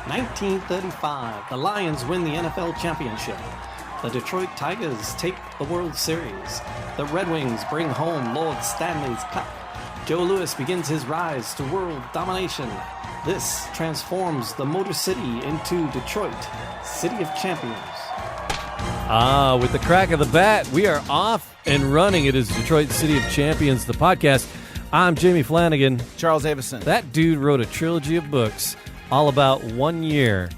1935, the Lions win the NFL championship. The Detroit Tigers take the World Series. The Red Wings bring home Lord Stanley's Cup. Joe Louis begins his rise to world domination. This transforms the Motor City into Detroit, City of Champions. With the crack of the bat, we are off and running. It is Detroit City of Champions, the podcast. I'm Jamie Flanagan. Charles Avison. That dude wrote a trilogy of books all about 1 year.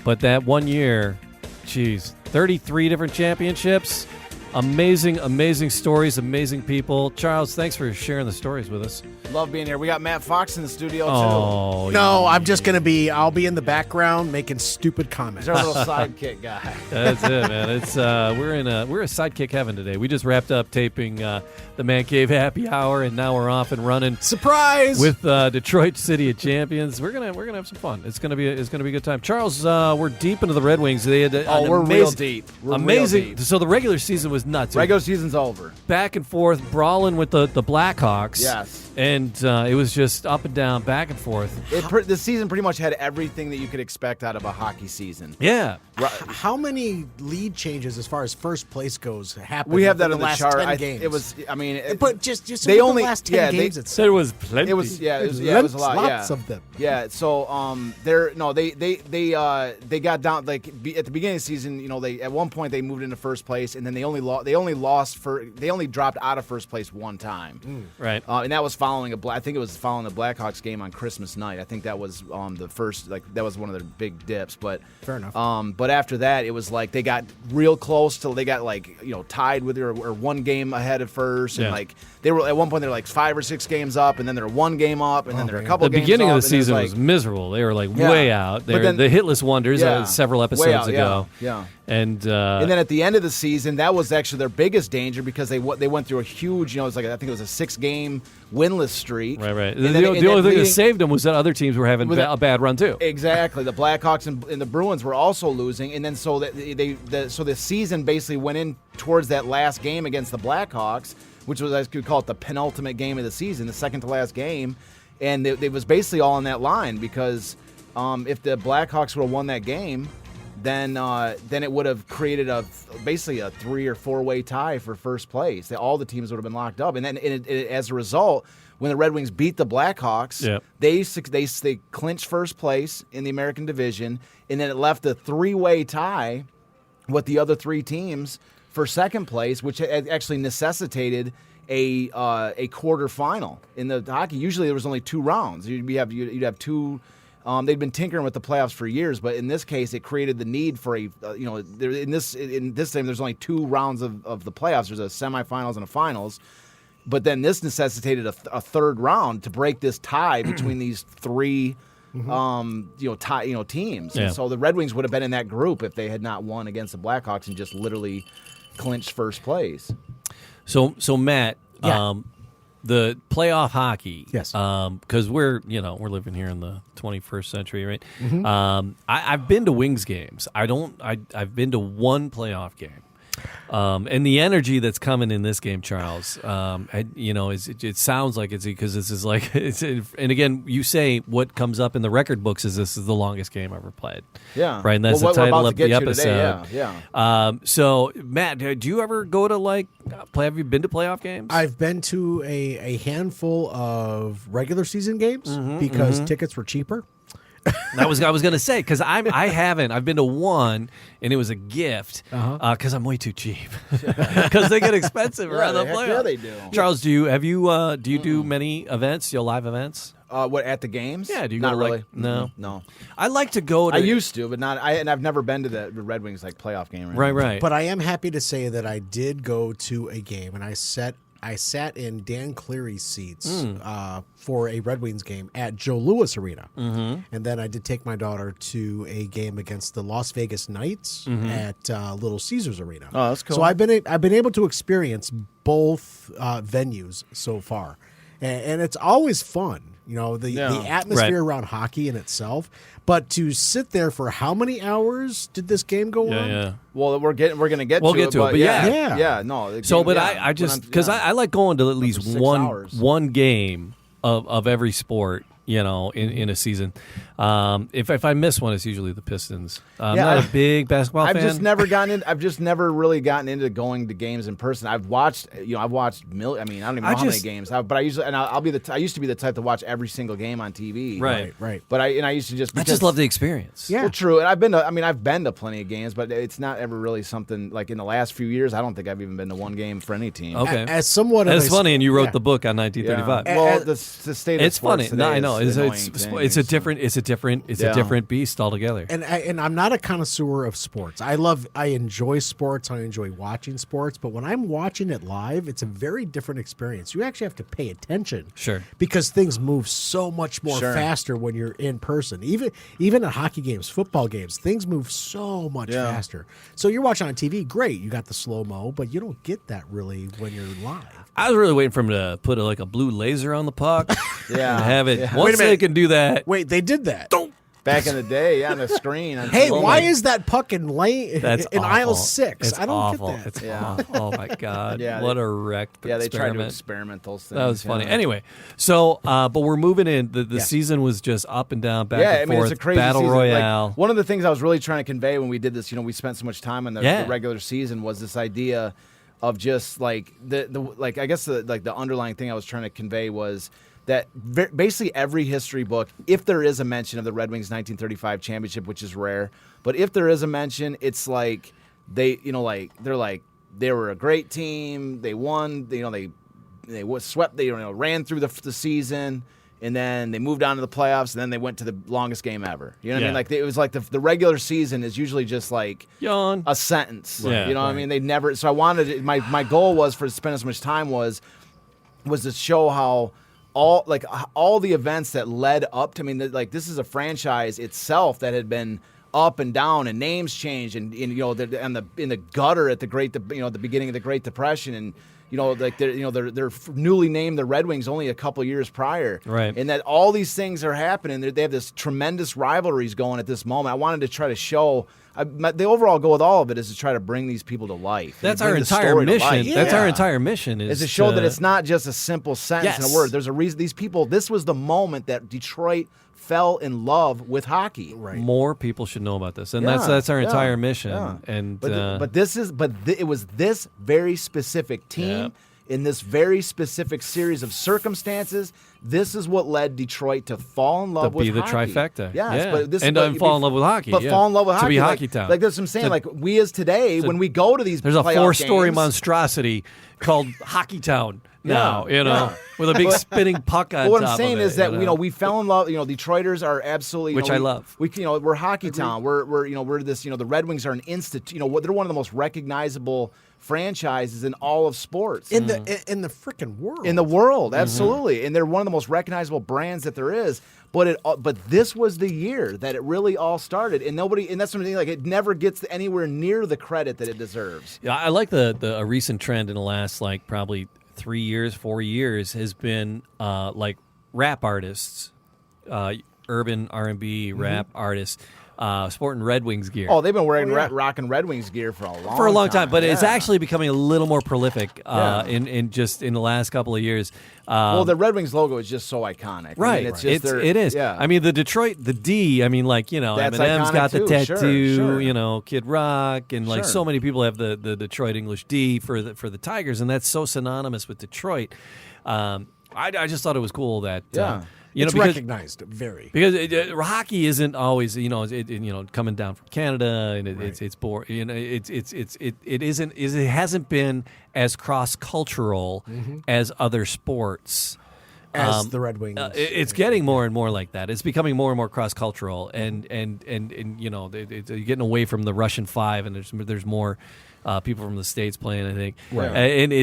But that 1 year, 33 different championships. Amazing, amazing stories, amazing people. Charles, thanks for sharing the stories with us. Love being here. We got Matt Fox in the studio, too. Oh, No, I'm just going to I'll be in the background making stupid comments. He's our little sidekick guy. That's it, man. It's we're in sidekick heaven today. We just wrapped up taping the Man Cave Happy Hour, and now we're off and running. Surprise! With Detroit City of Champions. We're gonna have some fun. It's gonna be a good time. Charles, we're deep into the Red Wings. They had we're real deep. We're amazing. Real deep. So the regular season was nuts. Regular season's over. Back and forth, brawling with the Blackhawks. Yes. And it was just up and down, back and forth. The season pretty much had everything that you could expect out of a hockey season. Yeah. How many lead changes as far as first place goes happened? We have that in on the last chart. 10 games? It was. I mean, but just they the only last 10 games. There was plenty. It was it was a lot. Lots of them. Yeah. So they got down at the beginning of the season. You know, they at one point they moved into first place, and then they only dropped out of first place one time. Right. And that was following I think it was following the Blackhawks game on Christmas night. I think that was the first, that was one of their big dips. But fair enough. But after that, it was like they got real close till they got tied with or one game ahead at first, and they were at one point they were 5 or 6 games up, and then they're one game up, and then they're a couple. The games beginning up, of the season was miserable. They were way out. They're the Hitless Wonders several episodes ago. Yeah. And then at the end of the season, that was actually their biggest danger because they went through a huge, I think it was a 6-game winless streak. Right. The only thing that saved them was that other teams were having a bad run too. Exactly. The Blackhawks and the Bruins were also losing, and then so the season basically went in towards that last game against the Blackhawks, which was, I could call it, the penultimate game of the season, the second to last game, and it was basically all on that line because if the Blackhawks would have won that game, then it would have created basically a 3 or 4-way tie for first place. All the teams would have been locked up, and then as a result, when the Red Wings beat the Blackhawks, they clinched first place in the American Division, and then it left a 3-way tie with the other 3 teams for second place, which actually necessitated a quarterfinal in the hockey. Usually there was only 2 rounds. You'd have 2. They'd been tinkering with the playoffs for years, but in this case, it created the need for in this time there's only 2 rounds of the playoffs. There's a semifinals and a finals, but then this necessitated a third round to break this tie between these 3 teams. Yeah. And so the Red Wings would have been in that group if they had not won against the Blackhawks and just literally clinched first place. So Matt. Yeah. The playoff hockey, yes, because we're living here in the 21st century, right? Mm-hmm. I've been to Wings games. I've been to one playoff game, and the energy that's coming in this game, Charles, it sounds like it's because this is and again, you say what comes up in the record books is this is the longest game ever played. Yeah, right. And that's the title of the episode. Today, yeah. So Matt, do you ever go to play? Have you been to playoff games? I've been to a handful of regular season games because tickets were cheaper. I was going to say because I haven't. I've been to one and it was a gift because I'm way too cheap because they get expensive around the playoffs. Yeah, they do. Charles, do you do many events? Live events? What, at the games? Yeah. Do you not go to really? No. I like to go to. I used to, but not. And I've never been to the Red Wings playoff game. Right. But I am happy to say that I did go to a game, and I sat in Dan Cleary's seats for a Red Wings game at Joe Louis Arena, and then I did take my daughter to a game against the Las Vegas Knights at Little Caesars Arena. Oh, that's cool. So I've been able to experience both venues so far, and it's always fun. The atmosphere around hockey in itself. But to sit there for how many hours did this game go on? Yeah. Well, we're going to get to it. But yeah. No. So, but I just because I like going to at least one game of every sport. in a season. If I miss one, it's usually the Pistons. I'm not a big basketball fan. I've just never really gotten into going to games in person. I've watched, I don't even know how many games. But I usually, and I used to be the type to watch every single game on TV. Right. But I used to just. I just love the experience. Yeah. Well, true. And I've been to plenty of games, but it's not ever really something like in the last few years. I don't think I've even been to one game for any team. Okay. As somewhat of That's funny, and you wrote the book on 1935. Yeah. Well, the state of it's sports funny. today No, I know. is It's a different beast altogether. And I'm not a connoisseur of sports. I enjoy sports. I enjoy watching sports. But when I'm watching it live, it's a very different experience. You actually have to pay attention. Sure. Because things move so much more faster when you're in person. Even at hockey games, football games, things move so much faster. So you're watching on TV, great. You got the slow-mo, but you don't get that really when you're live. I was really waiting for him to put a blue laser on the puck. And have it. Yeah. Once they can do that. Wait, they did that. Back in the day, on the screen. Hey, why is that puck in aisle 6? It's I don't awful. get that. It's awful. Oh my god! What a wreck! Yeah, they tried to experiment. experiment those things. That was funny. Anyway, so but we're moving in. The season was just up and down, back and forth. It's a crazy battle season. royale. Like, one of the things I was really trying to convey when we did this, we spent so much time on the regular season, was this idea of just like I guess the underlying thing I was trying to convey was that basically every history book, if there is a mention of the Red Wings 1935 championship, which is rare, but if there is a mention, it's like they were a great team, they won, they swept, they ran through the season, and then they moved on to the playoffs, and then they went to the longest game ever. You know what I mean? Like it was like the regular season is usually just like Yawn. a sentence. Yeah, you know what I mean? They never. So I wanted my goal was for spending so much time was to show how all the events that led up to. I mean, this is a franchise itself that had been up and down, and names changed, and in the gutter at the beginning of the Great Depression, and they're newly named the Red Wings only a couple years prior, right? And that all these things are happening. They have this tremendous rivalries going at this moment. I wanted to try to show. The overall goal with all of it is to try to bring these people to life. That's our entire mission. Yeah. That's our entire mission is to show that it's not just a simple sentence and a word. There's a reason these people. This was the moment that Detroit fell in love with hockey. Right. More people should know about this, and that's our entire mission. Yeah. And it was this very specific team in this very specific series of circumstances. This is what led Detroit to fall in love with hockey. To be the trifecta. Yes, and fall in love with hockey. But fall in love with hockey. To be Hockey Town. Like that's what I'm saying. We as today, when we go to these there's a playoff 4-story games, monstrosity called Hockey Town now, with a big spinning puck on top of it. What I'm saying is that we fell in love. Detroiters are absolutely, which I love. We're Hockey Town. We're this. The Red Wings are an institute. They're one of the most recognizable franchises in all of sports in the freaking world. In the world, absolutely, and they're one of the most recognizable brands that there is. But this was the year that it really all started, and that's something like it never gets anywhere near the credit that it deserves. Yeah, I like a recent trend in the last probably 3 years, 4 years has been rap artists, urban R&B rap artists. Sporting Red Wings gear. Oh, they've been wearing rocking Red Wings gear for a long time. But it's actually becoming a little more prolific in the last couple of years. Well, the Red Wings logo is just so iconic. Right. I mean, it is. Yeah. I mean, the Detroit, the D, Eminem's got the tattoo, sure. Kid Rock, and so many people have the Detroit English D for the Tigers, and that's so synonymous with Detroit. I just thought it was cool that it's recognized because hockey isn't always coming down from Canada, and it's boring. It hasn't been as cross cultural as other sports. As the Red Wings, it's getting more and more like that. It's becoming more and more cross cultural, and it's getting away from the Russian Five, and there's more people from the States playing. I think, and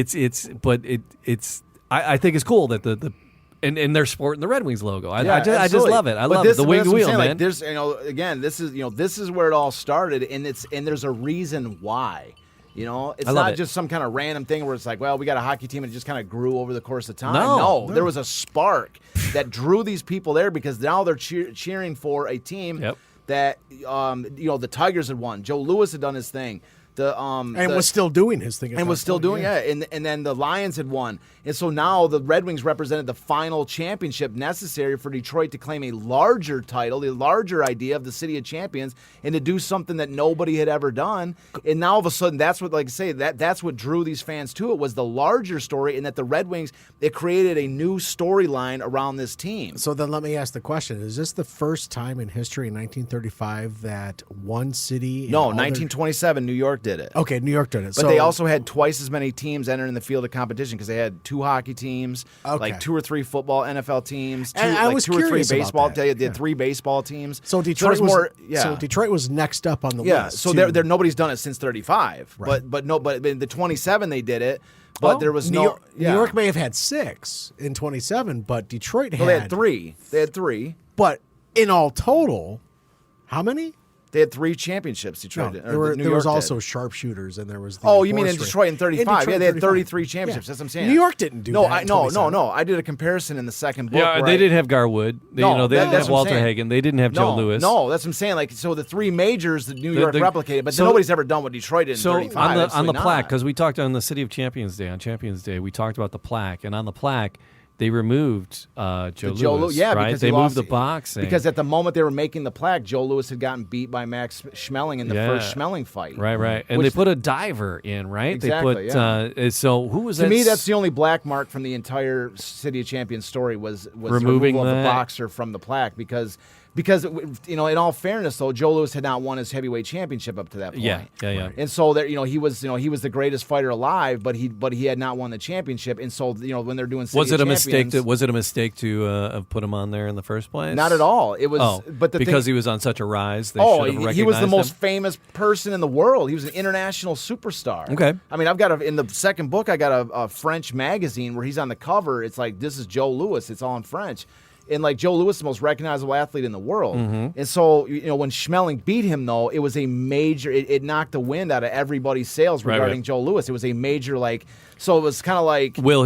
I think it's cool that the and they're sporting the Red Wings logo. I just love it. I love it. The wing wheel, man. Like, there's again, this is where it all started, and there's a reason why. It's not just some kind of random thing where it's like, well, we got a hockey team and it just kind of grew over the course of time. No, there was a spark that drew these people there because now they're cheering for a team that the Tigers had won. Joe Louis had done his thing. was still doing his thing. And was still doing it. And then the Lions had won. And so now the Red Wings represented the final championship necessary for Detroit to claim a larger title, the larger idea of the City of Champions, and to do something that nobody had ever done. And now all of a sudden, that's what, like I say, that's what drew these fans to it, was the larger story, and that the Red Wings, it created a new storyline around this team. So then let me ask the question. Is this the first time in history in 1935 that one city... No, 1927, New York did it. Okay, New York did it. But they also had twice as many teams entering the field of competition because they had 2 hockey teams, like 2 or 3 football NFL teams, 2 or 3 baseball. They had 3 baseball teams. So Detroit was more. So Detroit was next up on the list. Yeah. So there nobody's done it since 35. Right. But in the 27 they did it. But there was New York, New York may have had 6 in 27, but Detroit had. Well, they had 3. They had 3. But in all total, how many? They had 3 championships. Detroit. No, there was also sharpshooters, and there was. You mean in Detroit in 35? Yeah, they had 33 championships. That's what I'm saying. New York didn't do that. No. I did a comparison in the second book. Yeah, they didn't have Garwood. They didn't have Walter Hagen. They didn't have Joe Louis. No, that's what I'm saying. Like, so the 3 majors that New York replicated, but nobody's ever done what Detroit did in 35. On the plaque, because we talked on the City of Champions Day, on Champions Day, we talked about the plaque, and on the plaque, they removed Joe Louis, right? Because they moved the boxing. Because at the moment they were making the plaque, Joe Louis had gotten beat by Max Schmeling in the first Schmeling fight. Right. And they put a diver in, right? Exactly, they put, so who was that? To me, that's the only black mark from the entire City of Champions story was the removal of the boxer from the plaque because in all fairness though, Joe Louis had not won his heavyweight championship up to that point. Yeah. And so there, he was the greatest fighter alive, but he had not won the championship. And so when they're doing City was it of a Champions, mistake to have put him on there in the first place? Not at all. It was, because he was on such a rise. They should have recognized he was the most him? famous person in the world. He was an international superstar. Okay. I mean, in the second book, I got a French magazine where he's on the cover. It's like, this is Joe Louis. It's all in French. And like Joe Louis is the most recognizable athlete in the world. Mm-hmm. And so, when Schmeling beat him, though, it was a major, it knocked the wind out of everybody's sails regarding Joe Louis. It was a major, so it was kind of like. Will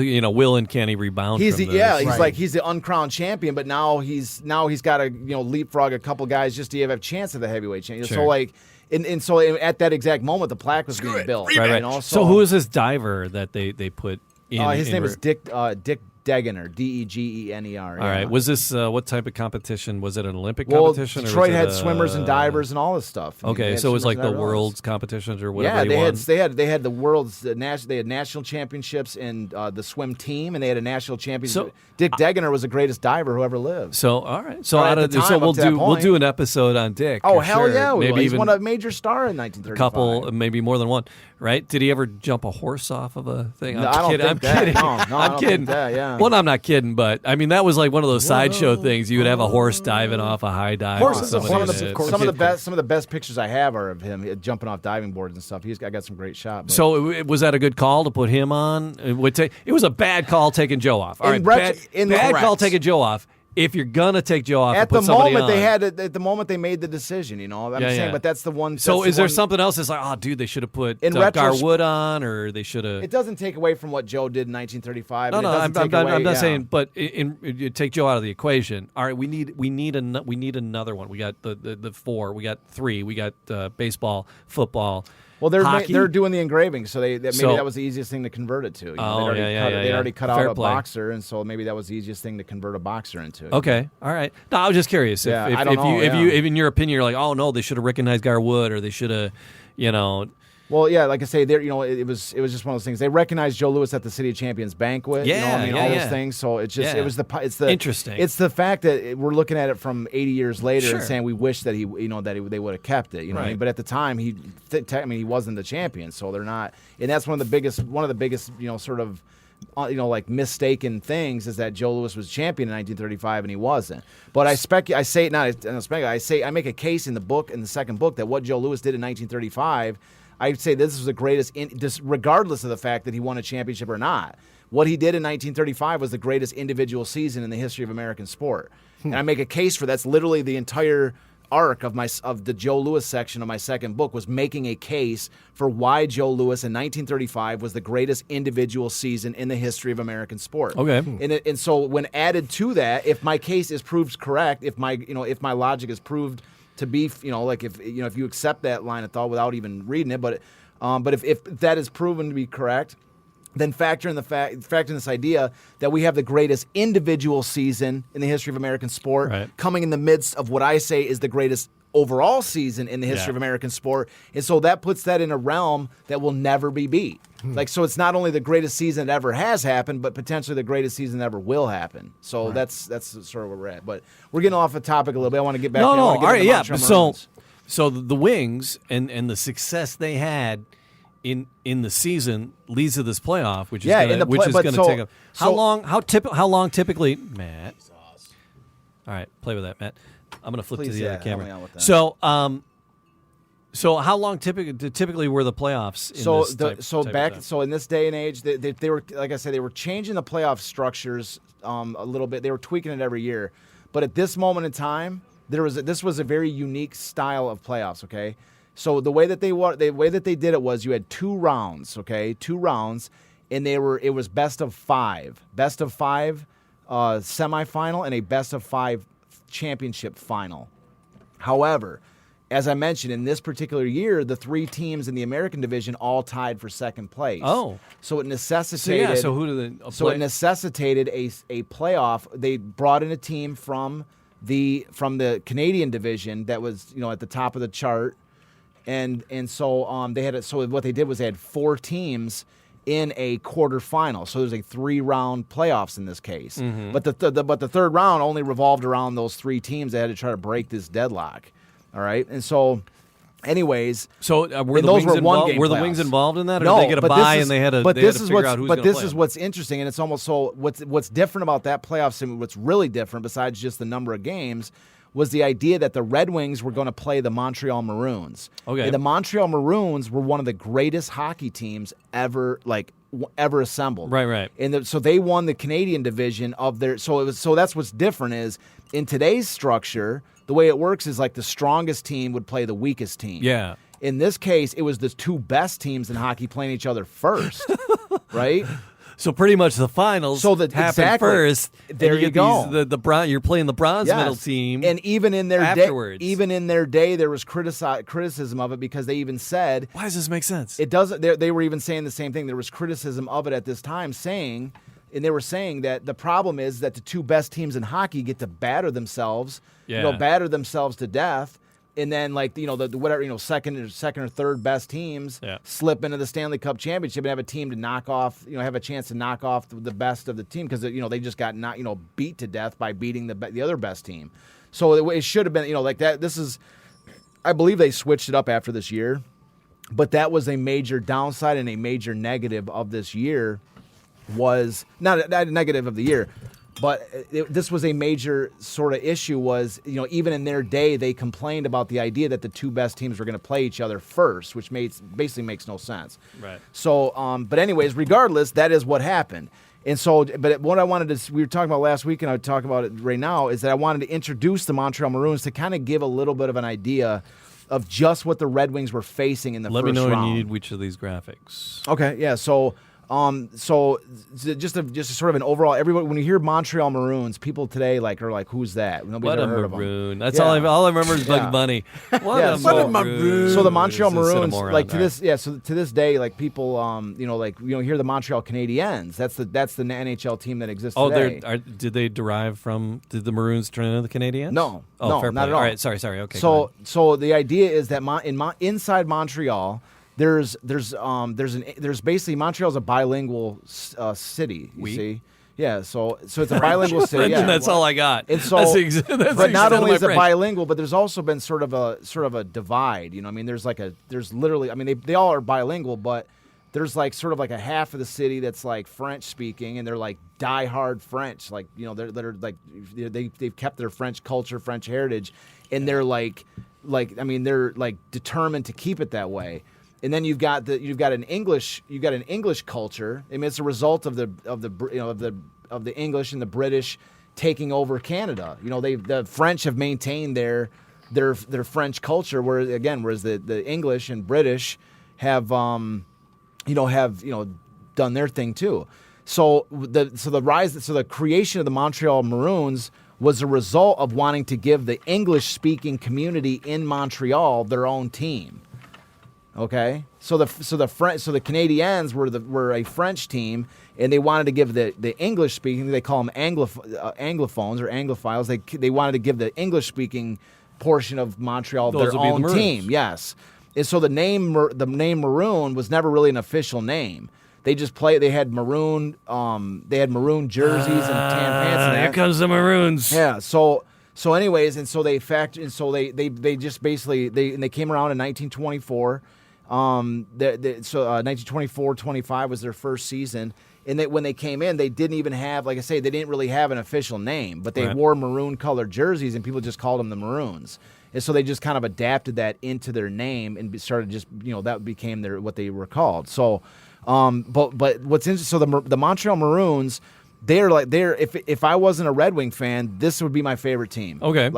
and can he rebound from this? He's the uncrowned champion, but now he's got to, leapfrog a couple guys just to have a chance at the heavyweight champion. Sure. So, and so at that exact moment, the plaque was being built. Right. So who is this diver that they put in? His name is Dick Degener, Degener. All right. Was this what type of competition? Was it an Olympic competition? Detroit or had swimmers and divers and all this stuff. Okay, so it was like the world's competitions or whatever. Yeah, they had the world's they had national championships in the swim team, and they had a national championship. So, Dick Degener was the greatest diver who ever lived. So all right, so we'll do an episode on Dick. Oh hell sure. yeah, maybe he's even won a major star in 1935. A couple, maybe more than one. Right? Did he ever jump a horse off of a thing? No, I don't think that. Kidding. No, I'm kidding. Yeah. Well, I'm not kidding, but I mean that was like one of those sideshow things. You would have a horse diving off a high dive. Some of the best pictures I have are of him jumping off diving boards and stuff. I got some great shots. So was that a good call to put him on? It was a bad call taking Joe off. All right, bad call taking Joe off. If you're gonna take Joe off, at the moment they had it. At the moment they made the decision, I'm saying. But that's the one. So is there something else that's like, oh, dude, they should have put Garwood on, or they should have? It doesn't take away from what Joe did in 1935. No, I'm not saying. But you take Joe out of the equation. All right, we need another one. We got the 4. We got 3. We got baseball, football. Well, they're doing the engraving, so maybe that was the easiest thing to convert it to. They already cut out a boxer, and so maybe that was the easiest thing to convert a boxer into. Okay, all right. No, I was just curious. If in your opinion, you're like, oh no, they should have recognized Garwood, or they should have, Well, yeah, like I say, there, it was just one of those things. They recognized Joe Louis at the City of Champions banquet. All those things. So it's just it's the interesting. It's the fact that we're looking at it from 80 years later and saying we wish that they would have kept it. What I mean? But at the time he wasn't the champion, so they're not. And that's one of the biggest sort of. Like mistaken things is that Joe Louis was champion in 1935 and he wasn't. But I make a case in the second book that what Joe Louis did in 1935. I'd say this was the greatest, regardless of the fact that he won a championship or not. What he did in 1935 was the greatest individual season in the history of American sport. And I make a case for that's literally the entire arc of the Joe Louis section of my second book was making a case for why Joe Louis in 1935 was the greatest individual season in the history of American sport. Okay. And so when added to that, if my case is proved correct, if my logic is proved to be, if you accept that line of thought without even reading it, but But if that is proven to be correct, then factor in this idea that we have the greatest individual season in the history of American sport, coming in the midst of what I say is the greatest overall season in the history of American sport. And so that puts that in a realm that will never be beat. So it's not only the greatest season that ever has happened, but potentially the greatest season that ever will happen. So that's sort of where we're at. But we're getting off the topic a little bit. I want to get back. All right. So the Wings and the success they had in the season leads to this playoff, which is going to take up. How long typically, Matt? All right, play with that, Matt. I'm going to flip to the other camera. So how long typically were the playoffs? In this day and age, they were, like I said, they were changing the playoff structures a little bit. They were tweaking it every year, but at this moment in time, this was a very unique style of playoffs. Okay. So the way that they did it was you had 2 rounds, okay, 2 rounds, and it was best of 5 semifinal and a best of 5 championship final. However, as I mentioned, in this particular year, the 3 teams in the American division all tied for second place. Oh, so it necessitated. It necessitated a playoff. They brought in a team from the Canadian division that was at the top of the chart. And so they had so what they did was they had 4 teams in a quarterfinal. So there's a 3-round playoffs in this case. Mm-hmm. But the third round only revolved around those 3 teams that had to try to break this deadlock. All right, and so. Anyways, were the Wings involved in that, or did they get a bye and they had to figure out who's going to play? But this is what's interesting, and it's almost what's different about that playoff sim. What's really different, besides just the number of games, was the idea that the Red Wings were going to play the Montreal Maroons. Okay, and the Montreal Maroons were one of the greatest hockey teams ever assembled. Right. And so they won the Canadian division of their. So that's what's different is in today's structure. The way it works is like the strongest team would play the weakest team. Yeah. In this case, it was the 2 best teams in hockey playing each other first, right? So pretty much the finals happened first. There you go. You're playing the bronze medal team, and even in their day, there was criticism of it because they even said, "Why does this make sense?" It doesn't. They were even saying the same thing. There was criticism of it at this time, saying. And they were saying that the problem is that the 2 best teams in hockey get to batter themselves, batter themselves to death, and then second or third best teams slip into the Stanley Cup championship and have a team to knock off, have a chance to knock off the best of the team because they just got beat to death by beating the other best team. So it should have been like that. This is, I believe they switched it up after this year, but that was a major downside and a major negative of this year. Was not a negative of the year, but this was a major sort of issue was, even in their day, they complained about the idea that the 2 best teams were going to play each other first, which basically makes no sense. Right. So, but anyways, regardless, that is what happened. And so, but what I wanted to, we were talking about last week and I would talk about it right now, is that I wanted to introduce the Montreal Maroons to kind of give a little bit of an idea of just what the Red Wings were facing in the first round. Let me know when you need which of these graphics. Okay, yeah, so just a sort of an overall. Everybody, when you hear Montreal Maroons, people today are like, who's that? What a maroon! That's all I remember is Bugs Bunny. What a maroon! So the Montreal Maroons, So to this day, people, hear the Montreal Canadiens. That's the NHL team that exists today. Did they derive from? Did the Maroons turn into the Canadiens? No, fair not play. at all. All right, sorry. Okay. So the idea is that inside Montreal. There's basically Montreal's a bilingual city. You see, yeah. So it's a bilingual city. Yeah, that's all I got. And so, but not only is it bilingual, but there's also been sort of a divide. There's literally. I mean, they all are bilingual, but there's sort of a half of the city that's French speaking, and they're diehard French. They've kept their French culture, French heritage, and they're they're determined to keep it that way. And then you've got an English culture. I mean, it's a result of the English and the British taking over Canada. The French have maintained their French culture, whereas the English and British have done their thing too. So the creation of the Montreal Maroons was a result of wanting to give the English speaking community in Montreal their own team. Okay, so the Canadiens were a French team, and they wanted to give the English speaking. They call them Anglophones or Anglophiles. They wanted to give the English speaking portion of Montreal their own team. Yes, and so the name Maroon was never really an official name. They just They had maroon. They had maroon jerseys and tan pants. And here comes the Maroons. Yeah. So anyways, and so they just basically they came around in 1924. 1924-25 was their first season, and when they came in, they didn't even have, like I say, they didn't really have an official name, but they wore maroon colored jerseys, and people just called them the Maroons. And so they just kind of adapted that into their name and started just that became what they were called. So, but what's interesting, so the Montreal Maroons. If I wasn't a Red Wing fan, this would be my favorite team. Okay.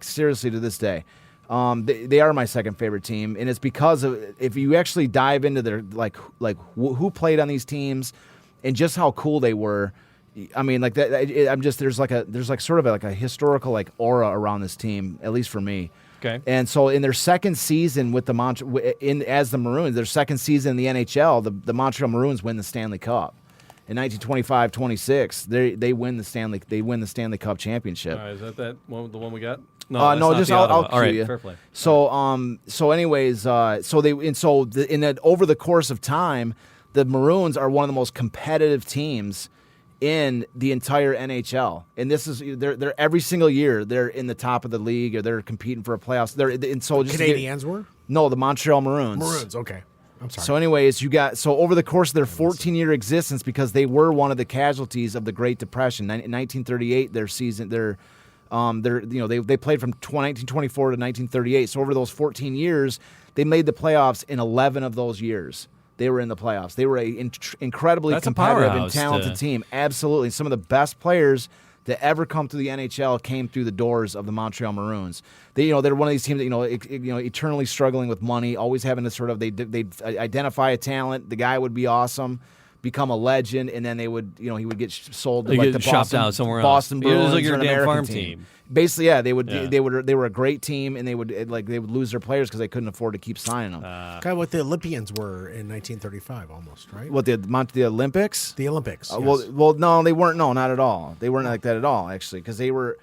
Seriously to this day. They are my second favorite team, and it's because of, if you actually dive into their who played on these teams and just how cool they were. I mean, like that. There's sort of a historical aura around this team, at least for me. Okay. And so in their second season with as the Maroons, their second season in the NHL, the Montreal Maroons win the Stanley Cup. In 1925-26, they win the Stanley Cup championship. Is that the one we got? No, I'll cue you. Fair play. So over the course of time, the Maroons are one of the most competitive teams in the entire NHL, and this is they're every single year they're in the top of the league, or they're competing for a playoffs. Canadiens were? No, the Montreal Maroons. Maroons, okay. I'm sorry. So anyways, over the course of their 14-year existence, because they were one of the casualties of the Great Depression. In 1938, their season, they played from 1924 to 1938. So over those 14 years, they made the playoffs in 11 of those years. They were in the playoffs. They were an incredibly competitive and talented team. Absolutely, some of the best players that ever come through the NHL came through the doors of the Montreal Maroons. They're one of these teams that eternally struggling with money, always having to sort of they identify a talent. The guy would be awesome, become a legend, and then they would he would get sold to the shopped out somewhere Boston else. Bruins, It was like your or an damn American farm team. Basically, yeah, they were a great team, and they would lose their players because they couldn't afford to keep signing them. Kind of what the Olympians were in 1935, almost, right? What the Olympics? The Olympics. Yes. Well, no, they weren't. No, not at all. They weren't like that at all, actually, because they were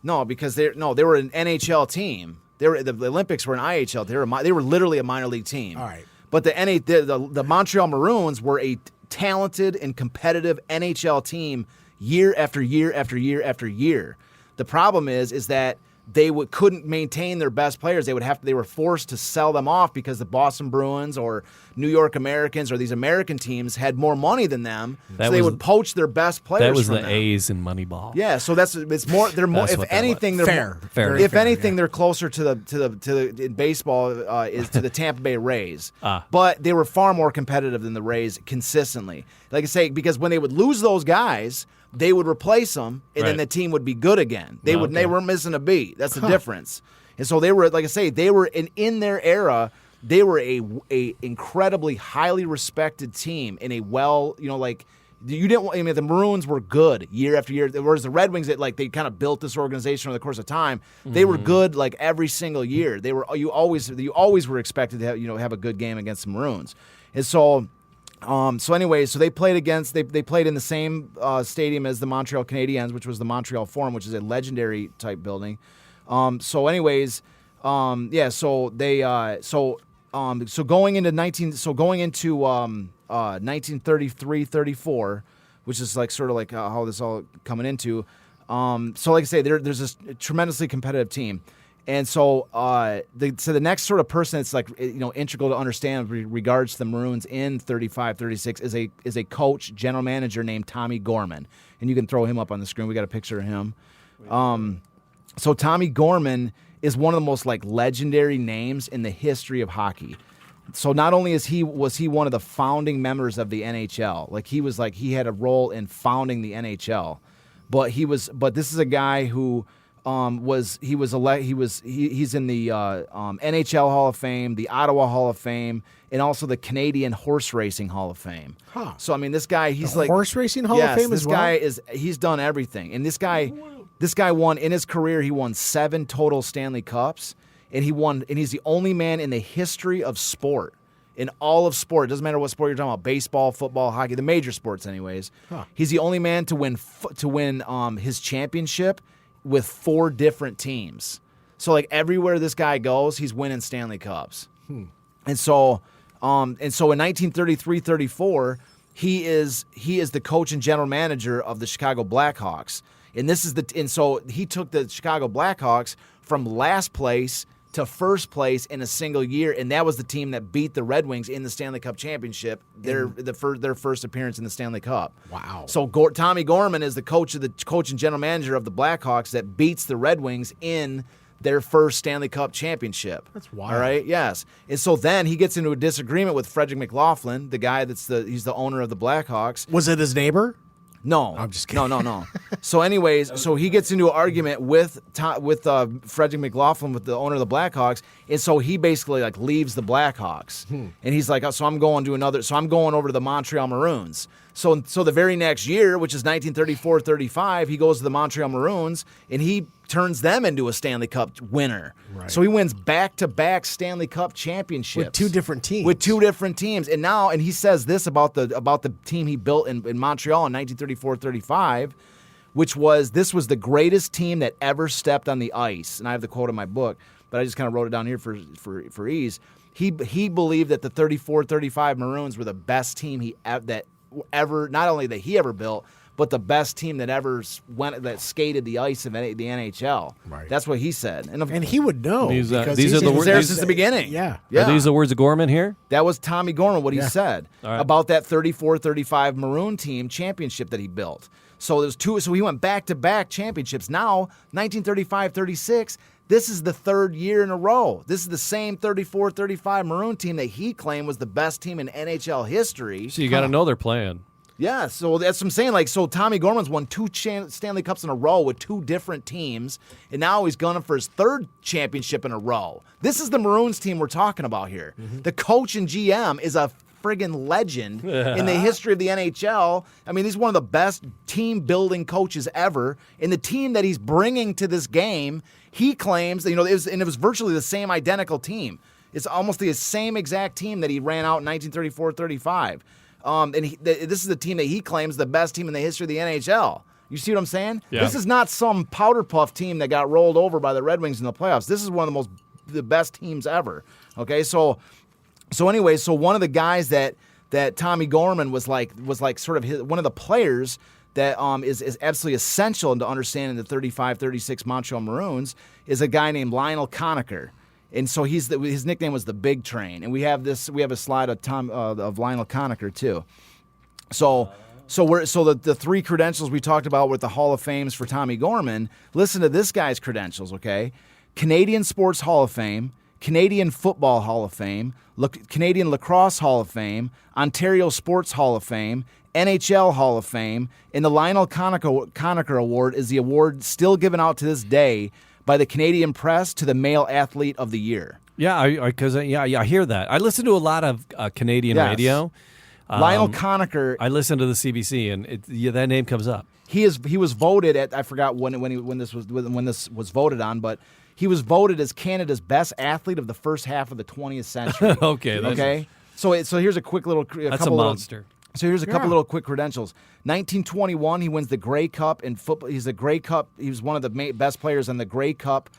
they were an NHL team. The Olympics were an IHL. They were literally a minor league team. All right. But the Montreal Maroons were a talented and competitive NHL team year after year after year after year. The problem is that they couldn't maintain their best players. They were forced to sell them off because the Boston Bruins or New York Americans or these American teams had more money than them. They would poach their best players. That was from the them. A's in Moneyball. Yeah, so it's more. They're more. If anything, they're fair. If anything, they're closer to the in baseball is to the Tampa Bay Rays. But they were far more competitive than the Rays consistently. Like I say, because when they would lose those guys, they would replace them, and then the team would be good again. They weren't missing a beat. That's the difference. And so they were, like I say, they were in their era. They were a incredibly highly respected team in a the Maroons were good year after year. Whereas the Red Wings, they kind of built this organization over the course of time. They were good every single year. You always were expected to have a good game against the Maroons, and so. So they played they played in the same stadium as the Montreal Canadiens, which was the Montreal Forum, which is a legendary type building. Going into 1933-34, which is sort of how this all coming into. So like I say, there's this tremendously competitive team. And so, the next sort of person that's integral to understand with regards to the Maroons in 35-36 is a coach, general manager named Tommy Gorman, and you can throw him up on the screen. We got a picture of him. So Tommy Gorman is one of the most legendary names in the history of hockey. So not only was he one of the founding members of the NHL, he had a role in founding the NHL, but this is a guy who. He's in the NHL Hall of Fame, the Ottawa Hall of Fame, and also the Canadian Horse Racing Hall of Fame. Huh. So this guy, he's Horse Racing Hall of Fame as well. He's done everything, and this guy won in his career. He won 7 total Stanley Cups, and he won. And he's the only man in the history of sport, in all of sport. It doesn't matter what sport you're talking about: baseball, football, hockey, the major sports, anyways. Huh. He's the only man to win his championship with 4 different teams. So like everywhere this guy goes, he's winning Stanley Cups. And so in 1933-34, he is the coach and general manager of the Chicago Blackhawks. And so he took the Chicago Blackhawks from last place to first place in a single year, and that was the team that beat the Red Wings in the Stanley Cup championship, their first appearance in the Stanley Cup. Wow. So Tommy Gorman is the coach and general manager of the Blackhawks that beats the Red Wings in their first Stanley Cup championship. That's wild. All right, yes. And so then he gets into a disagreement with Frederick McLaughlin, the guy he's the owner of the Blackhawks. Was it his neighbor? No, I'm just kidding. No. So, anyways, so he gets into an argument with Frederick McLaughlin, with the owner of the Blackhawks, and so he basically like leaves the Blackhawks, and he's like, so I'm going over to the Montreal Maroons. So the very next year, which is 1934-35, he goes to the Montreal Maroons, and he turns them into a Stanley Cup winner. Right. So he wins back-to-back Stanley Cup championships With 2 different teams. And he says this about the team he built in Montreal in 1934-35, which was the greatest team that ever stepped on the ice. And I have the quote in my book, but I just kind of wrote it down here for ease. He believed that the 34-35 Maroons were the best team he ever built, but the best team that skated the ice of the NHL. Right. That's what he said. And he would know. These are because the He was words- there since the beginning. Yeah. Yeah. Are these the words of Gorman here? That was Tommy Gorman, what he said All right. about that 34-35 Maroon team championship that he built. So there's 2. So he went back-to-back championships. Now, 1935-36, this is the 3rd year in a row. This is the same 34-35 Maroon team that he claimed was the best team in NHL history. So you got to know they're playing. Yeah, so that's what I'm saying. Like, so Tommy Gorman's won 2 Stanley Cups in a row with 2 different teams, and now he's gunning for his 3rd championship in a row. This is the Maroons team we're talking about here. The coach and GM is a friggin' legend in the history of the NHL. I mean, he's one of the best team-building coaches ever. And the team that he's bringing to this game, he claims, it was virtually the same identical team. It's almost the same exact team that he ran out in 1934-35. This is the team that he claims the best team in the history of the NHL. You see what I'm saying? Yeah. This is not some powder puff team that got rolled over by the Red Wings in the playoffs. This is one of the best teams ever. Okay, so anyway, so one of the guys that Tommy Gorman was like sort of one of the players that is absolutely essential into understanding the 35-36 Montreal Maroons is a guy named Lionel Conacher. And so his nickname was the Big Train, and we have a slide of Lionel Conacher too. So the 3 credentials we talked about with the Hall of Fames for Tommy Gorman. Listen to this guy's credentials, okay? Canadian Sports Hall of Fame, Canadian Football Hall of Fame, Canadian Lacrosse Hall of Fame, Ontario Sports Hall of Fame, NHL Hall of Fame, and the Lionel Conacher Award is the award still given out to this day by the Canadian Press to the Male Athlete of the Year. Yeah, I hear that. I listen to a lot of Canadian radio. Lionel Conacher. I listen to the CBC, and that name comes up. He was voted at, I forgot when this was voted on, but he was voted as Canada's best athlete of the first half of the 20th century. Okay. So here's a quick little. That's a monster. So here's a couple little quick credentials. 1921, he wins the Grey Cup in football. He's the Grey Cup. He was one of the best players on the Grey Cup,